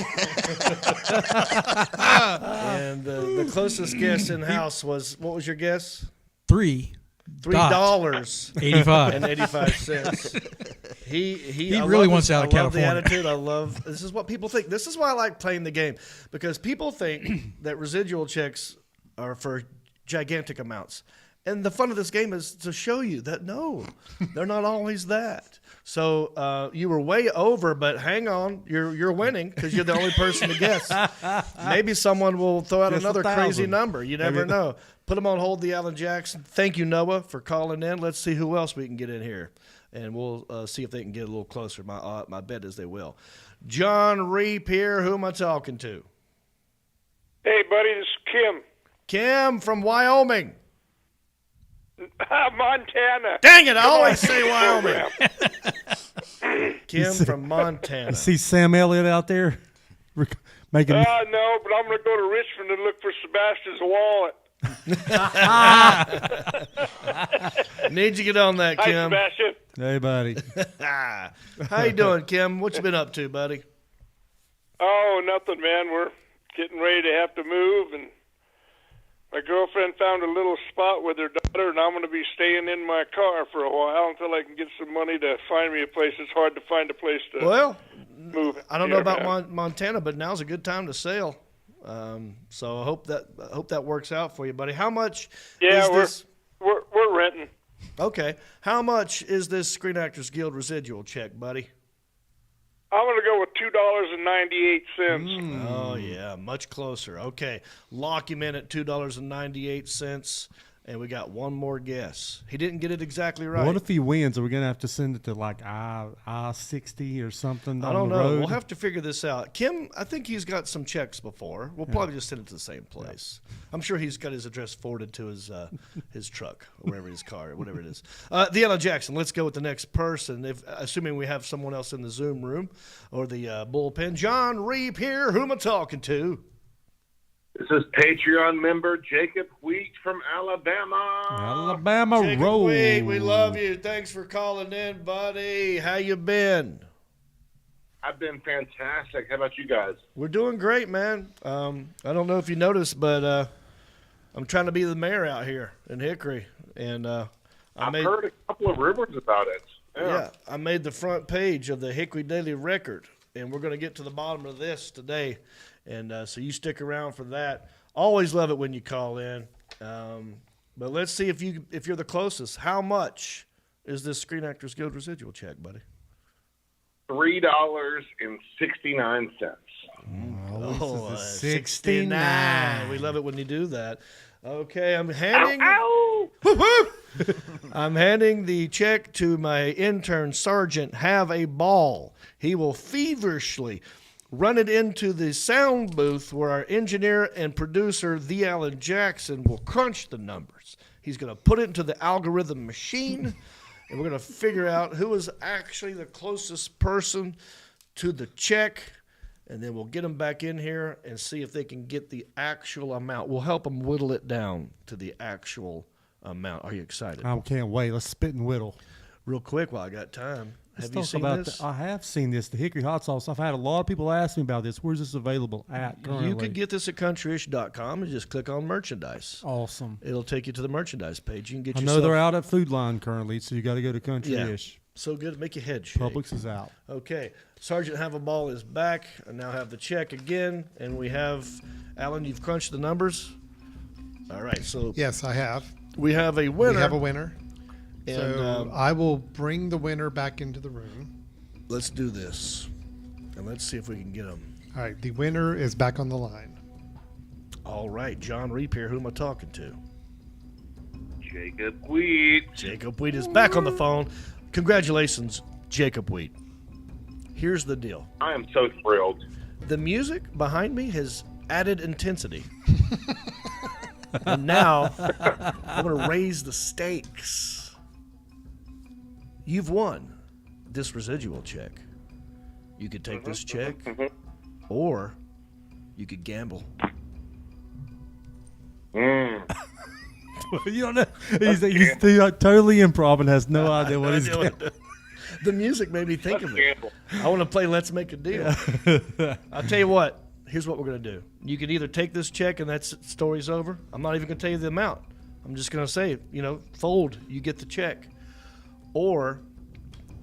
And the closest guess in house was, what was your guess? $3.85. He really wants out of California. I love the attitude. This is what people think. This is why I like playing the game, because people think that residual checks are for gigantic amounts. And the fun of this game is to show you that, no, they're not always that. So you were way over, but hang on. You're winning because you're the only person to guess. Maybe someone will throw out another crazy number. You never know. Put them on hold, the Alan Jackson. Thank you, Noah, for calling in. Let's see who else we can get in here. And we'll see if they can get a little closer. My bet is they will. Jon Reep here. Who am I talking to? Hey, buddy, this is Kim. Kim from Wyoming. Montana. Dang it, I always say Wyoming. Kim from Montana. See Sam Elliott out there making. No, but I'm going to go to Richmond and look for Sebastian's wallet. Need you get on that, Kim. Hi, Sebastian. Hey, buddy. How you doing, Kim? What you been up to, buddy? Oh, nothing, man. We're getting ready to have to move, and my girlfriend found a little spot with her daughter, and I'm going to be staying in my car for a while until I can get some money to find me a place. It's hard to find a place to move. I don't know about Montana, but now's a good time to sail. So I hope that works out for you, buddy. How much? Yeah, is we're renting. Okay. How much is this Screen Actors Guild residual check, buddy? I'm going to go with $2.98. Oh, yeah, much closer. Okay, lock him in at $2.98, and we got one more guess. He didn't get it exactly right. What if he wins? Are we going to have to send it to like I-60 or something I don't know. We'll have to figure this out. Kim, I think he's got some checks before. We'll probably just send it to the same place. Yeah. I'm sure he's got his address forwarded to his truck or wherever his car, whatever it is. Deanna Jackson, let's go with the next person. Assuming we have someone else in the Zoom room or the bullpen. Jon Reep here. Who am I talking to? This is Patreon member Jacob Wheat from Alabama. Alabama Jacob roll. Wheat, we love you. Thanks for calling in, buddy. How you been? I've been fantastic. How about you guys? We're doing great, man. I don't know if you noticed, but I'm trying to be the mayor out here in Hickory, and I've heard a couple of rumors about it. Yeah, I made the front page of the Hickory Daily Record, and we're going to get to the bottom of this today. And so you stick around for that. Always love it when you call in. But let's see if you're the closest. How much is this Screen Actors Guild residual check, buddy? $3.69. Oh, 69. We love it when you do that. Okay, I'm handing. I'm handing the check to my intern sergeant. Have a ball. He will feverishly run it into the sound booth where our engineer and producer, The Alan Jackson, will crunch the numbers. He's going to put it into the algorithm machine, and we're going to figure out who is actually the closest person to the check, and then we'll get them back in here and see if they can get the actual amount. We'll help them whittle it down to the actual amount. Are you excited? I can't wait. Let's spit and whittle. Real quick while I got time. Let's Have you talk seen about this? I have seen this, the Hickory Hot Sauce. I've had a lot of people ask me about this. Where's this available at currently? You could get this at countryish.com and just click on merchandise. Awesome. It'll take you to the merchandise page. You can get I yourself. know they're out at Food Line currently, so you got to go to Country-ish. Yeah. So good. Make your head shake. Publix is out. Okay. Sergeant Have a Ball is back. I now have the check again. And we have, Alan, you've crunched the numbers. All right. So Yes, I have. we have a winner. We have a winner. And, So I will bring the winner back into the room. let's do this. And let's see if we can get him. All right, the winner is back on the line. All right. Jon Reep here. Who am I talking to? Jacob Wheat. Jacob Wheat is back on the phone. Congratulations, Jacob Wheat. Here's the deal. I am so thrilled. The music behind me has added intensity. And now I'm going to raise the stakes. You've won this residual check. You could take this check, or you could gamble. You don't know. He's totally improv and has no idea what he's doing. The music made me think of it. I want to play Let's Make a Deal. I'll tell you what. Here's what we're going to do. You can either take this check and that story's over. I'm not even going to tell you the amount. I'm just going to say, fold, you get the check. Or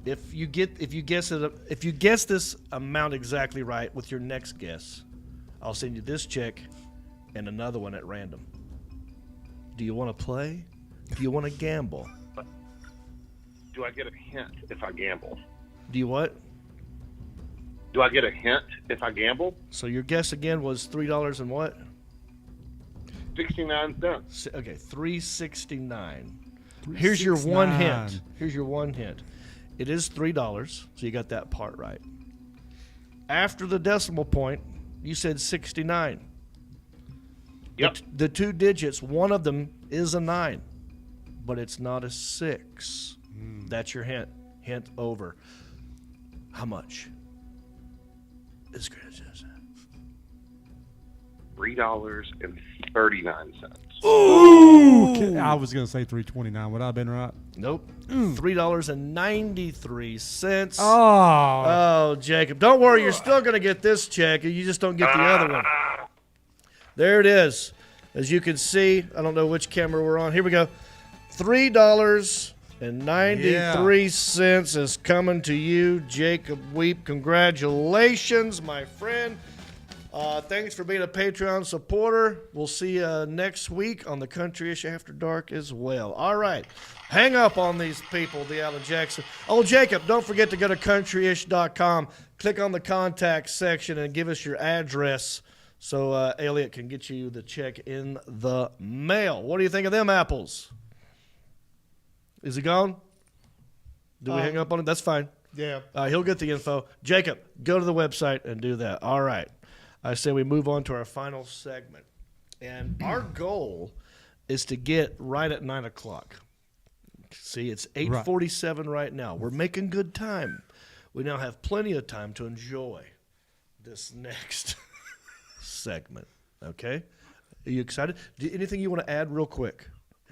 if you guess this amount exactly right with your next guess, I'll send you this check and another one at random. Do you want to play? Do you want to gamble? Do I get a hint if I gamble? Do you what? Do I get a hint if I gamble? So your guess again was $3 and what? 69 cents. Okay, $3.69. Here's your one hint. It is $3, so you got that part right. After the decimal point, you said 69. Yep. The 2 digits, one of them is a 9, but it's not a 6. That's your hint. Hint over. How much? Is $3.39. Ooh! I was going to say $3.29. Would I have been right? Nope. $3.93. Oh. Oh, Jacob. Don't worry. You're still going to get this check. You just don't get the other one. There it is. As you can see, I don't know which camera we're on. Here we go. $3.93 is coming to you, Jacob Weep. Congratulations, my friend. Thanks for being a Patreon supporter. We'll see you next week on the Country-ish After Dark as well. All right. Hang up on these people, the Alan Jackson. Oh, Jacob, don't forget to go to countryish.com. Click on the contact section and give us your address so Elliot can get you the check in the mail. What do you think of them apples? Is he gone? Do we hang up on him? That's fine. Yeah. He'll get the info. Jacob, go to the website and do that. All right. I say we move on to our final segment. And our goal is to get right at 9 o'clock. See, it's 8:47 right now. We're making good time. We now have plenty of time to enjoy this next segment. Okay? Are you excited? Anything you want to add real quick?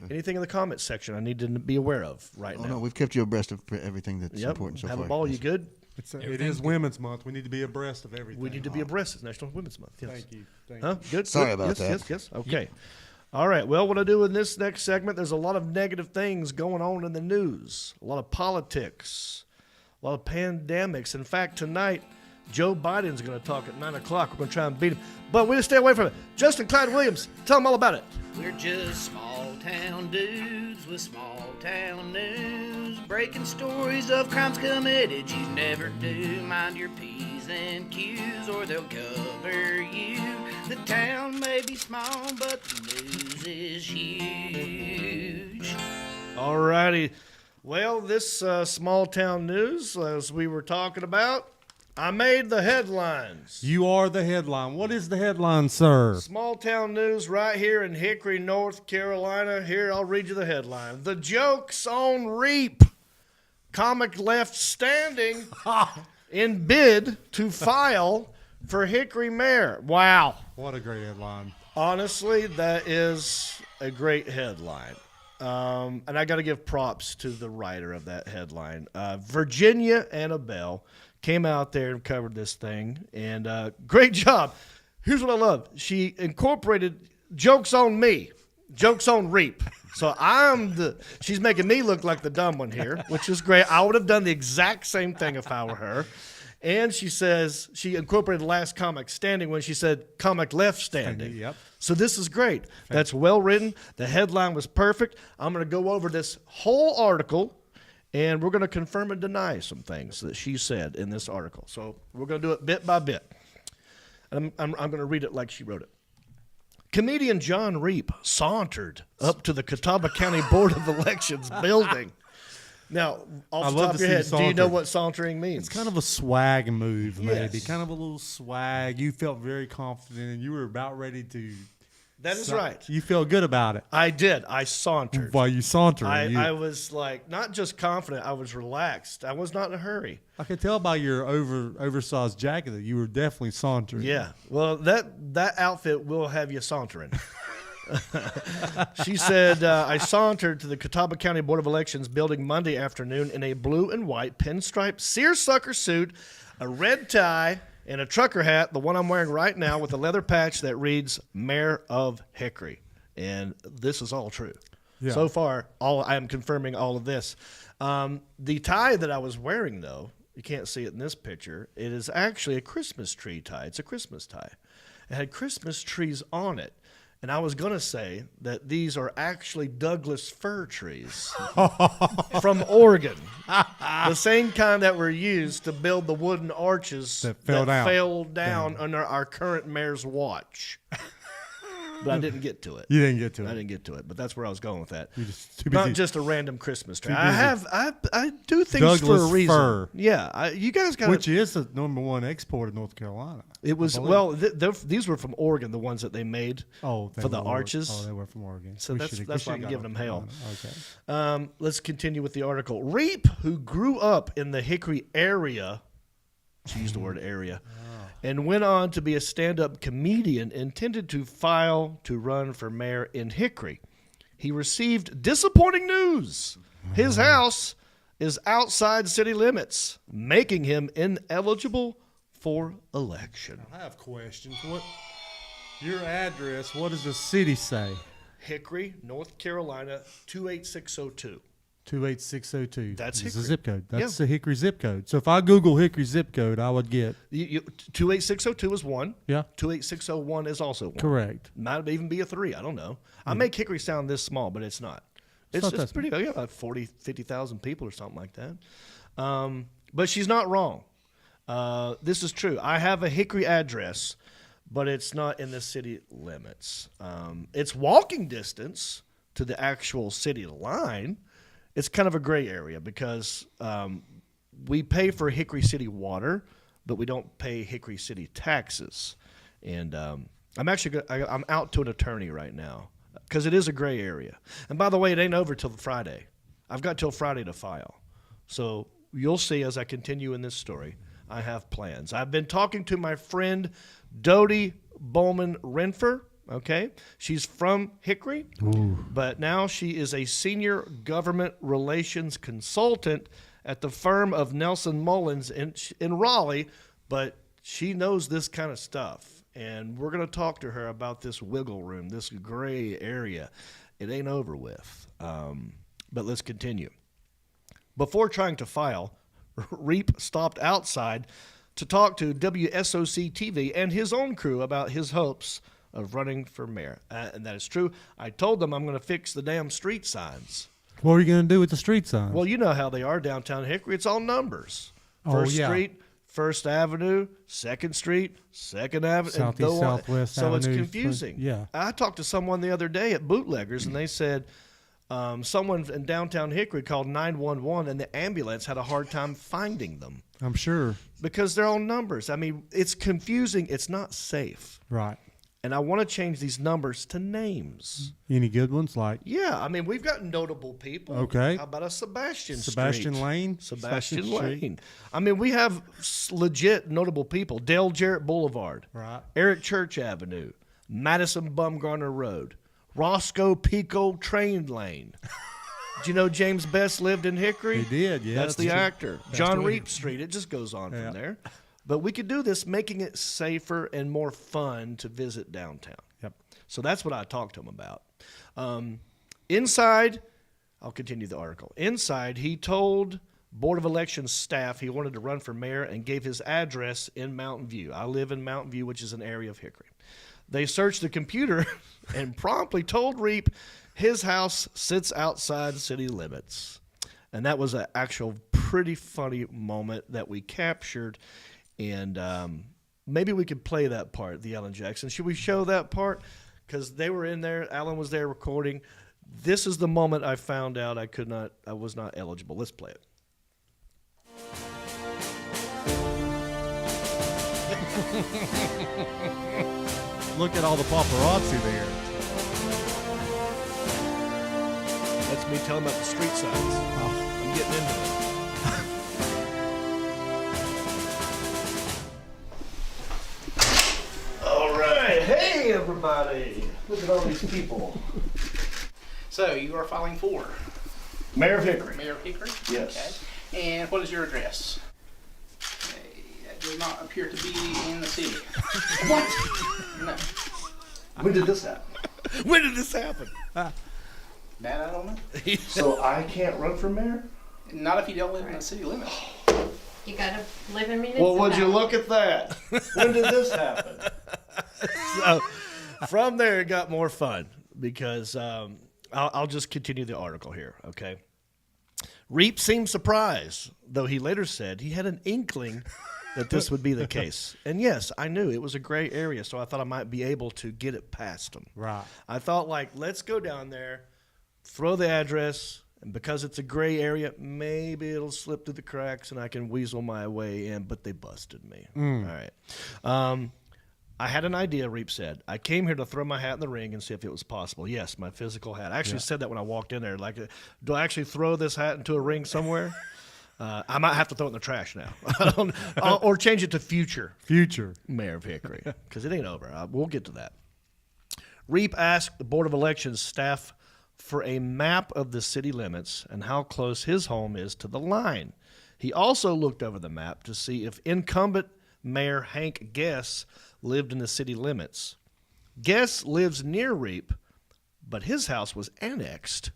Anything in the comments section I need to be aware of now? No, we've kept you abreast of everything that's important so Have far. a ball. You good? It is Women's Month. We need to be abreast of everything. We need to be abreast. It's National Women's Month. Yes. Thank you. Huh? Good. Sorry good. about yes, that. Yes. Okay. All right. Well, what I do in this next segment, there's a lot of negative things going on in the news, a lot of politics, a lot of pandemics. In fact, tonight, Joe Biden's going to talk at 9 o'clock. We're going to try and beat him. But we just stay away from it. Justin Clyde Williams, tell them all about it. We're just small-town dudes with small-town news, breaking stories of crimes committed you never do. Mind your P's and Q's or they'll cover you. The town may be small, but the news is huge. All righty. Well, this small-town news, as we were talking about, I made the headlines. You are the headline. What is the headline, sir? Small town news right here in Hickory, North Carolina. Here, I'll read you the headline. The joke's on Reep. Comic left standing in bid to file for Hickory mayor. Wow. What a great headline. Honestly, that is a great headline. And I got to give props to the writer of that headline. Virginia Annabelle came out there and covered this thing, and great job. Here's what I love. She incorporated jokes on me, jokes on Reep. So she's making me look like the dumb one here, which is great. I would have done the exact same thing if I were her. And she says she incorporated the last comic standing when she said comic left standing. Yep. So this is great. That's well written. The headline was perfect. I'm going to go over this whole article, and we're going to confirm and deny some things that she said in this article. So we're going to do it bit by bit. I'm going to read it like she wrote it. Comedian Jon Reep sauntered up to the Catawba County Board of Elections building. Now, off the top of your head, do you know what sauntering means? It's kind of a swag move, maybe. Yes. Kind of a little swag. You felt very confident, and you were about ready to... That is right. You feel good about it. I did. I sauntered. While you sauntered. I was like, not just confident, I was relaxed. I was not in a hurry. I could tell by your oversized jacket that you were definitely sauntering. Yeah. Well, that outfit will have you sauntering. She said, I sauntered to the Catawba County Board of Elections building Monday afternoon in a blue and white pinstripe seersucker suit, a red tie, and a trucker hat, the one I'm wearing right now, with a leather patch that reads Mayor of Hickory. And this is all true. Yeah. So far, I am confirming all of this. The tie that I was wearing, though, you can't see it in this picture, it is actually a Christmas tree tie. It's a Christmas tie. It had Christmas trees on it. And I was going to say that these are actually Douglas fir trees from Oregon. The same kind that were used to build the wooden arches that fell down under our current mayor's watch. but I didn't get to it. You didn't get to it. I didn't get to it, but that's where I was going with that. You're just too busy. Not just a random Christmas tree. Too I do things Douglas for a reason. fir. Yeah, you guys got which is the #1 export of North Carolina. It was these were from Oregon, the ones that they made for the arches. Oh, they were from Oregon. So that's why I'm giving them hell. Okay. Let's continue with the article. Reep, who grew up in the Hickory area, she used the word area, and went on to be a stand-up comedian, intended to file to run for mayor in Hickory. He received disappointing news. His house is outside city limits, making him ineligible for election. I have questions. Your address, what does the city say? Hickory, North Carolina, 28602. 28602. That's the Hickory. zip code. That's the Hickory zip code. So if I Google Hickory zip code, I would get 28602 is one. Yeah. 28601 is also one. Correct. Might even be a 3. I don't know. I make Hickory sound this small, but it's not. It's pretty big. About 40, 50,000 people or something like that. But she's not wrong. This is true. I have a Hickory address, but it's not in the city limits. It's walking distance to the actual city line. It's kind of a gray area because we pay for Hickory City water, but we don't pay Hickory City taxes. And I'm out to an attorney right now because it is a gray area. And by the way, it ain't over till Friday. I've got till Friday to file. So you'll see as I continue in this story, I have plans. I've been talking to my friend Dodie Bowman Renfer. Okay, she's from Hickory, but now she is a senior government relations consultant at the firm of Nelson Mullins in Raleigh, but she knows this kind of stuff, and we're going to talk to her about this wiggle room, this gray area. It ain't over with, but let's continue. Before trying to file, Reep stopped outside to talk to WSOC TV and his own crew about his hopes of running for mayor. And that is true. I told them I'm going to fix the damn street signs. What are you going to do with the street signs? Well, you know how they are downtown Hickory. It's all numbers. First Street, First Avenue, Second Street, Second Avenue, Southeast, Southwest So Avenue, it's confusing. Yeah. I talked to someone the other day at Bootleggers, and they said someone in downtown Hickory called 911, and the ambulance had a hard time finding them. I'm sure. Because they're all numbers. I mean, it's confusing. It's not safe. Right. And I want to change these numbers to names. Any good ones? Like? Yeah, I mean, we've got notable people. Okay. How about a Sebastian Lane? Sebastian Lane. I mean, we have legit notable people. Dale Jarrett Boulevard. Right. Eric Church Avenue. Madison Bumgarner Road. Roscoe Pico Train Lane. Do you know James Best lived in Hickory? He did, yeah. That's the actor. Jon Reep Street. It just goes on from there. But we could do this, making it safer and more fun to visit downtown. Yep. So that's what I talked to him about. Inside, I'll continue the article. Inside, he told Board of Elections staff he wanted to run for mayor and gave his address in Mountain View. I live in Mountain View, which is an area of Hickory. They searched the computer and promptly told Reep his house sits outside city limits. And that was an actual pretty funny moment that we captured. And maybe we could play that part, the Alan Jackson. Should we show that part? Because they were in there. Alan was there recording. This is the moment I found out I was not eligible. Let's play it. Look at all the paparazzi there. That's me telling about the street signs. I'm getting into it. All right. Hey, everybody. Look at all these people. So, you are filing for? Mayor of Hickory. Mayor of Hickory? Yes. Okay. And what is your address? That does not appear to be in the city. What? No. When did this happen? When did this happen? That I don't know. So I can't run for mayor? Not if you don't live in the city limits. You gotta live in municipality. Well, would you look at that? When did this happen? So from there, it got more fun because I'll just continue the article here, okay? Reep seemed surprised, though he later said he had an inkling that this would be the case. And yes, I knew it was a gray area, so I thought I might be able to get it past them. Right. I thought, like, let's go down there, throw the address, and because it's a gray area, maybe it'll slip through the cracks and I can weasel my way in, but they busted me. All right. I had an idea, Reep said. I came here to throw my hat in the ring and see if it was possible. Yes, my physical hat. I actually said that when I walked in there. Like, do I actually throw this hat into a ring somewhere? I might have to throw it in the trash now. Or change it to future Mayor of Hickory, because it ain't over. We'll get to that. Reep asked the Board of Elections staff for a map of the city limits and how close his home is to the line. He also looked over the map to see if incumbent Mayor Hank Guess lived in the city limits. Guess lives near Reep, but his house was annexed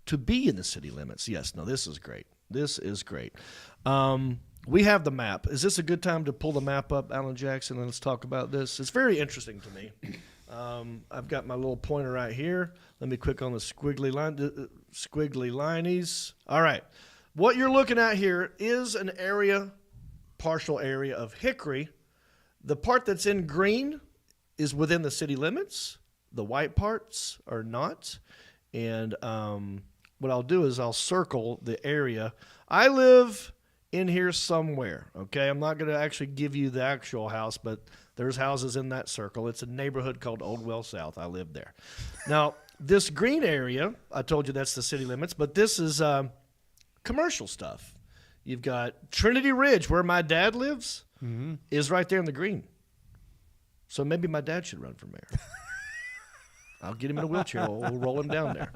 to be in the city limits. Yes, no, this is great. This is great. We have the map. Is this a good time to pull the map up, Alan Jackson, and let's talk about this? It's very interesting to me. I've got my little pointer right here. Let me click on the squiggly linies. All right. What you're looking at here is an area, partial area of Hickory. The part that's in green is within the city limits. The white parts are not. And what I'll do is I'll circle the area. I live in here somewhere, okay? I'm not going to actually give you the actual house, but there's houses in that circle. It's a neighborhood called Old Well South. I live there. Now, this green area, I told you that's the city limits, but this is commercial stuff. You've got Trinity Ridge, where my dad lives, is right there in the green. So maybe my dad should run for mayor. I'll get him in a wheelchair. We'll roll him down there.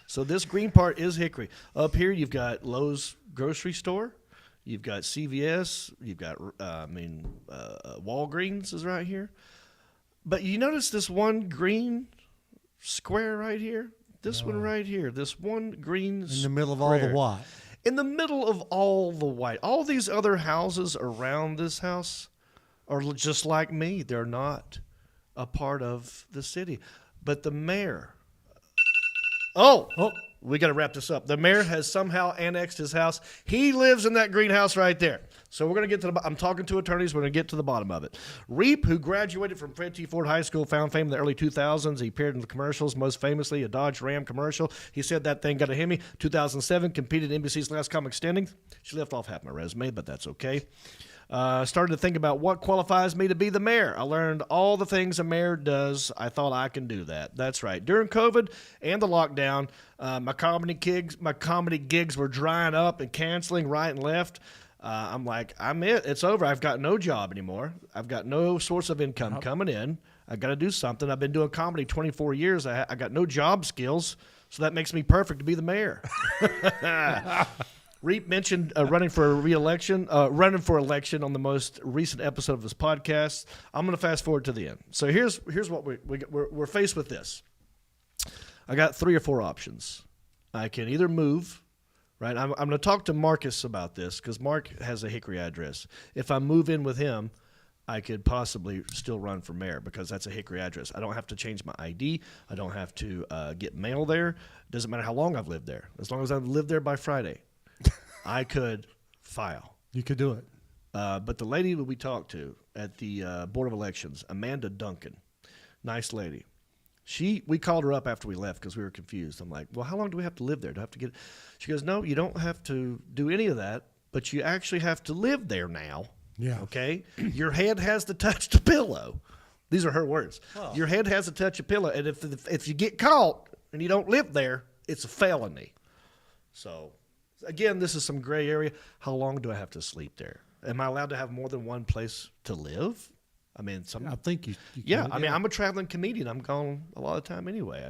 So this green part is Hickory. Up here, you've got Lowe's grocery store. You've got CVS. You've got, Walgreens is right here. But you notice this one green square right here? This one right here. This one green in the middle of all the white. In the middle of all the white. All these other houses around this house are just like me. They're not a part of the city. But the mayor... Oh, we got to wrap this up. The mayor has somehow annexed his house. He lives in that greenhouse right there. So we're going to get to I'm talking to attorneys. We're going to get to the bottom of it. Reep, who graduated from Fred T. Ford High School, found fame in the early 2000s. He appeared in the commercials, most famously a Dodge Ram commercial. He said that thing got a Hemi. 2007, competed in NBC's Last Comic Standing. She left off half my resume, but that's okay. Started to think about what qualifies me to be the mayor. I learned all the things a mayor does. I thought I can do that. That's right. During COVID and the lockdown, my comedy gigs were drying up and canceling right and left. I'm like, I'm it. It's over. I've got no job anymore. I've got no source of income coming in. I got to do something. I've been doing comedy 24 years. I got no job skills, so that makes me perfect to be the mayor. Reep mentioned running for election on the most recent episode of his podcast. I'm going to fast forward to the end. So here's what we're faced with this. I got 3 or 4 options. I can either move, right? I'm going to talk to Marcus about this because Mark has a Hickory address. If I move in with him, I could possibly still run for mayor because that's a Hickory address. I don't have to change my ID. I don't have to get mail there. Doesn't matter how long I've lived there. As long as I've lived there by Friday, I could file. You could do it. But the lady that we talked to at the Board of Elections, Amanda Duncan, nice lady. We called her up after we left because we were confused. I'm like, well, how long do we have to live there? Do I have to get? She goes, no, you don't have to do any of that, but you actually have to live there now. Yeah. Okay? Your head has to touch the pillow. These are her words. Oh. Your head has to touch a pillow, and if you get caught and you don't live there, it's a felony. So, again, this is some gray area. How long do I have to sleep there? Am I allowed to have more than one place to live? I mean, I think you yeah, I mean, I'm a traveling comedian. I'm gone a lot of the time anyway.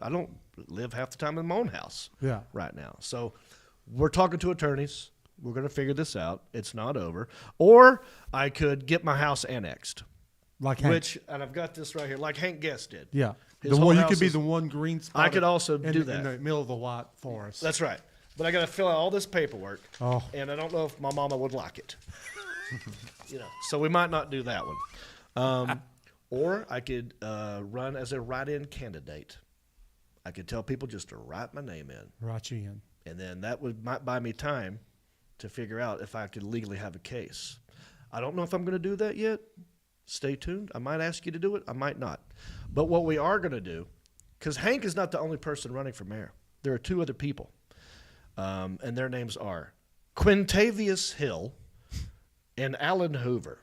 I don't live half the time in my own house right now. So we're talking to attorneys. We're going to figure this out. It's not over. Or I could get my house annexed. Like Hank. And I've got this right here, like Hank Guest did. Yeah. His you could be the one green spot. I could also do that. In the middle of the white forest. That's right. But I got to fill out all this paperwork. Oh. And I don't know if my mama would like it. So we might not do that one. Or I could run as a write-in candidate. I could tell people just to write my name in. Write you in. And then that might buy me time to figure out if I could legally have a case. I don't know if I'm going to do that yet. Stay tuned. I might ask you to do it. I might not. But what we are going to do, because Hank is not the only person running for mayor. There are 2 other people, and their names are Quintavious Hill and Alan Hoover.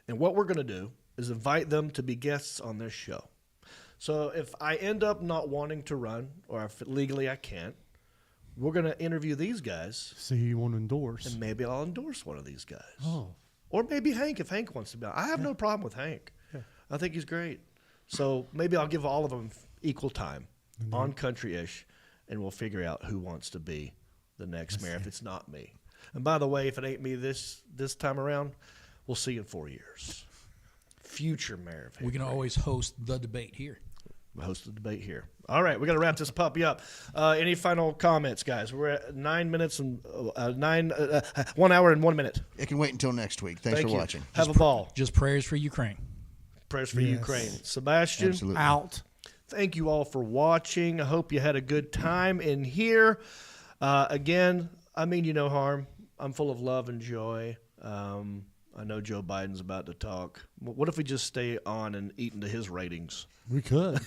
And what we're going to do is invite them to be guests on this show. So if I end up not wanting to run, or if legally I can't, we're going to interview these guys. See who you want to endorse. And maybe I'll endorse one of these guys. Oh. Or maybe Hank, if Hank wants to be on. I have no problem with Hank. Yeah. I think he's great. So maybe I'll give all of them equal time on Country-ish, and we'll figure out who wants to be the next mayor if it's not me. And by the way, if it ain't me this time around, we'll see you in 4 years. Future mayor of Hickory. We can always host the debate here. Host the debate here. All right, we got to wrap this puppy up. Any final comments, guys? We're at 9 minutes and 1 hour and 1 minute. It can wait until next week. Thanks for watching. Have a ball. Just prayers for Ukraine. Prayers for Ukraine. Sebastian, Absolutely. Out. Thank you all for watching. I hope you had a good time in here. Again, I mean you no harm. I'm full of love and joy. I know Joe Biden's about to talk. What if we just stay on and eat into his ratings? We could.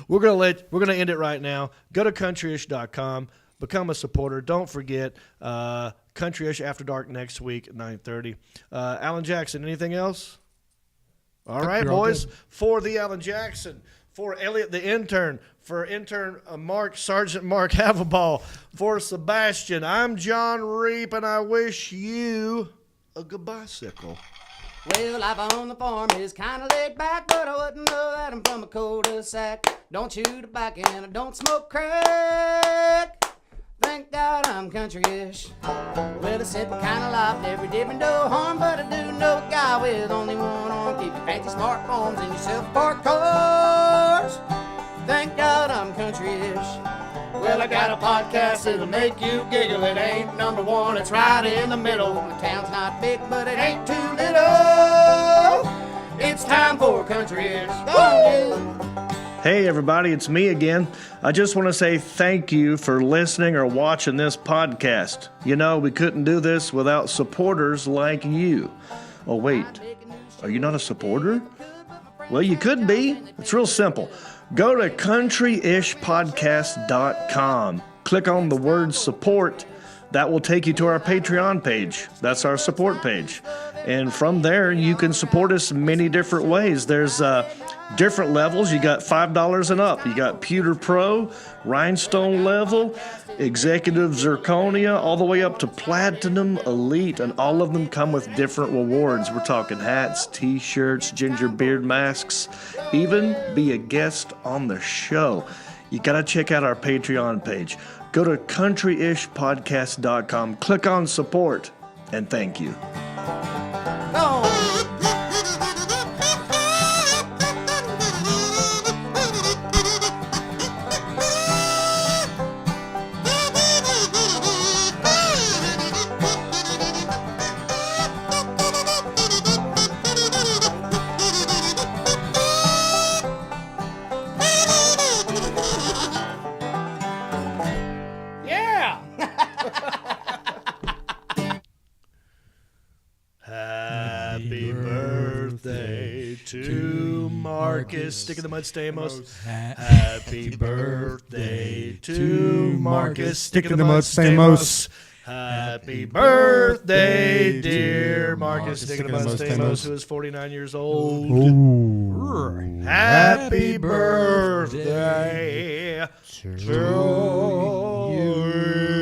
We're gonna end it right now. Go to countryish.com. Become a supporter. Don't forget Countryish After Dark next week at 9:30. Alan Jackson, anything else? All right, boys. For the Alan Jackson, for Elliot the intern, for intern Sergeant Mark Havaball, for Sebastian, I'm Jon Reep, and I wish you a good bicycle. Well, life on the farm is kind of laid back, but I wouldn't know that I'm from a cul-de-sac. Don't chew tobacco and I don't smoke crack. Thank God I'm country-ish. Well, a simple kind of life, never did me no harm, but I do know a guy with only one arm. Keep your fancy smartphones and your self-parked cars. Thank God I'm country-ish. Well, I got a podcast that'll make you giggle. It ain't number 1, it's right in the middle. The town's not big, but it ain't too little. It's time for Country-ish. Hey everybody, it's me again. I just want to say thank you for listening or watching this podcast. You know, we couldn't do this without supporters like you. Oh wait, are you not a supporter? Well, you could be. It's real simple. Go to countryishpodcast.com. Click on the word support. That will take you to our Patreon page. That's our support page. And from there, you can support us many different ways. There's different levels. You got $5 and up. You got Pewter Pro, Rhinestone level, Executive Zirconia, all the way up to Platinum Elite. And all of them come with different rewards. We're talking hats, t-shirts, ginger beard masks, even be a guest on the show. You got to check out our Patreon page. Go to countryishpodcast.com, click on support, and thank you. Happy birthday to Marcus. Stick in the mud, Stamos. Happy birthday to Marcus. Stick in the mud, Stamos. Happy birthday, dear Marcus. Stick in the mud, Stamos, who is 49 years old. Ooh. Happy birthday to you.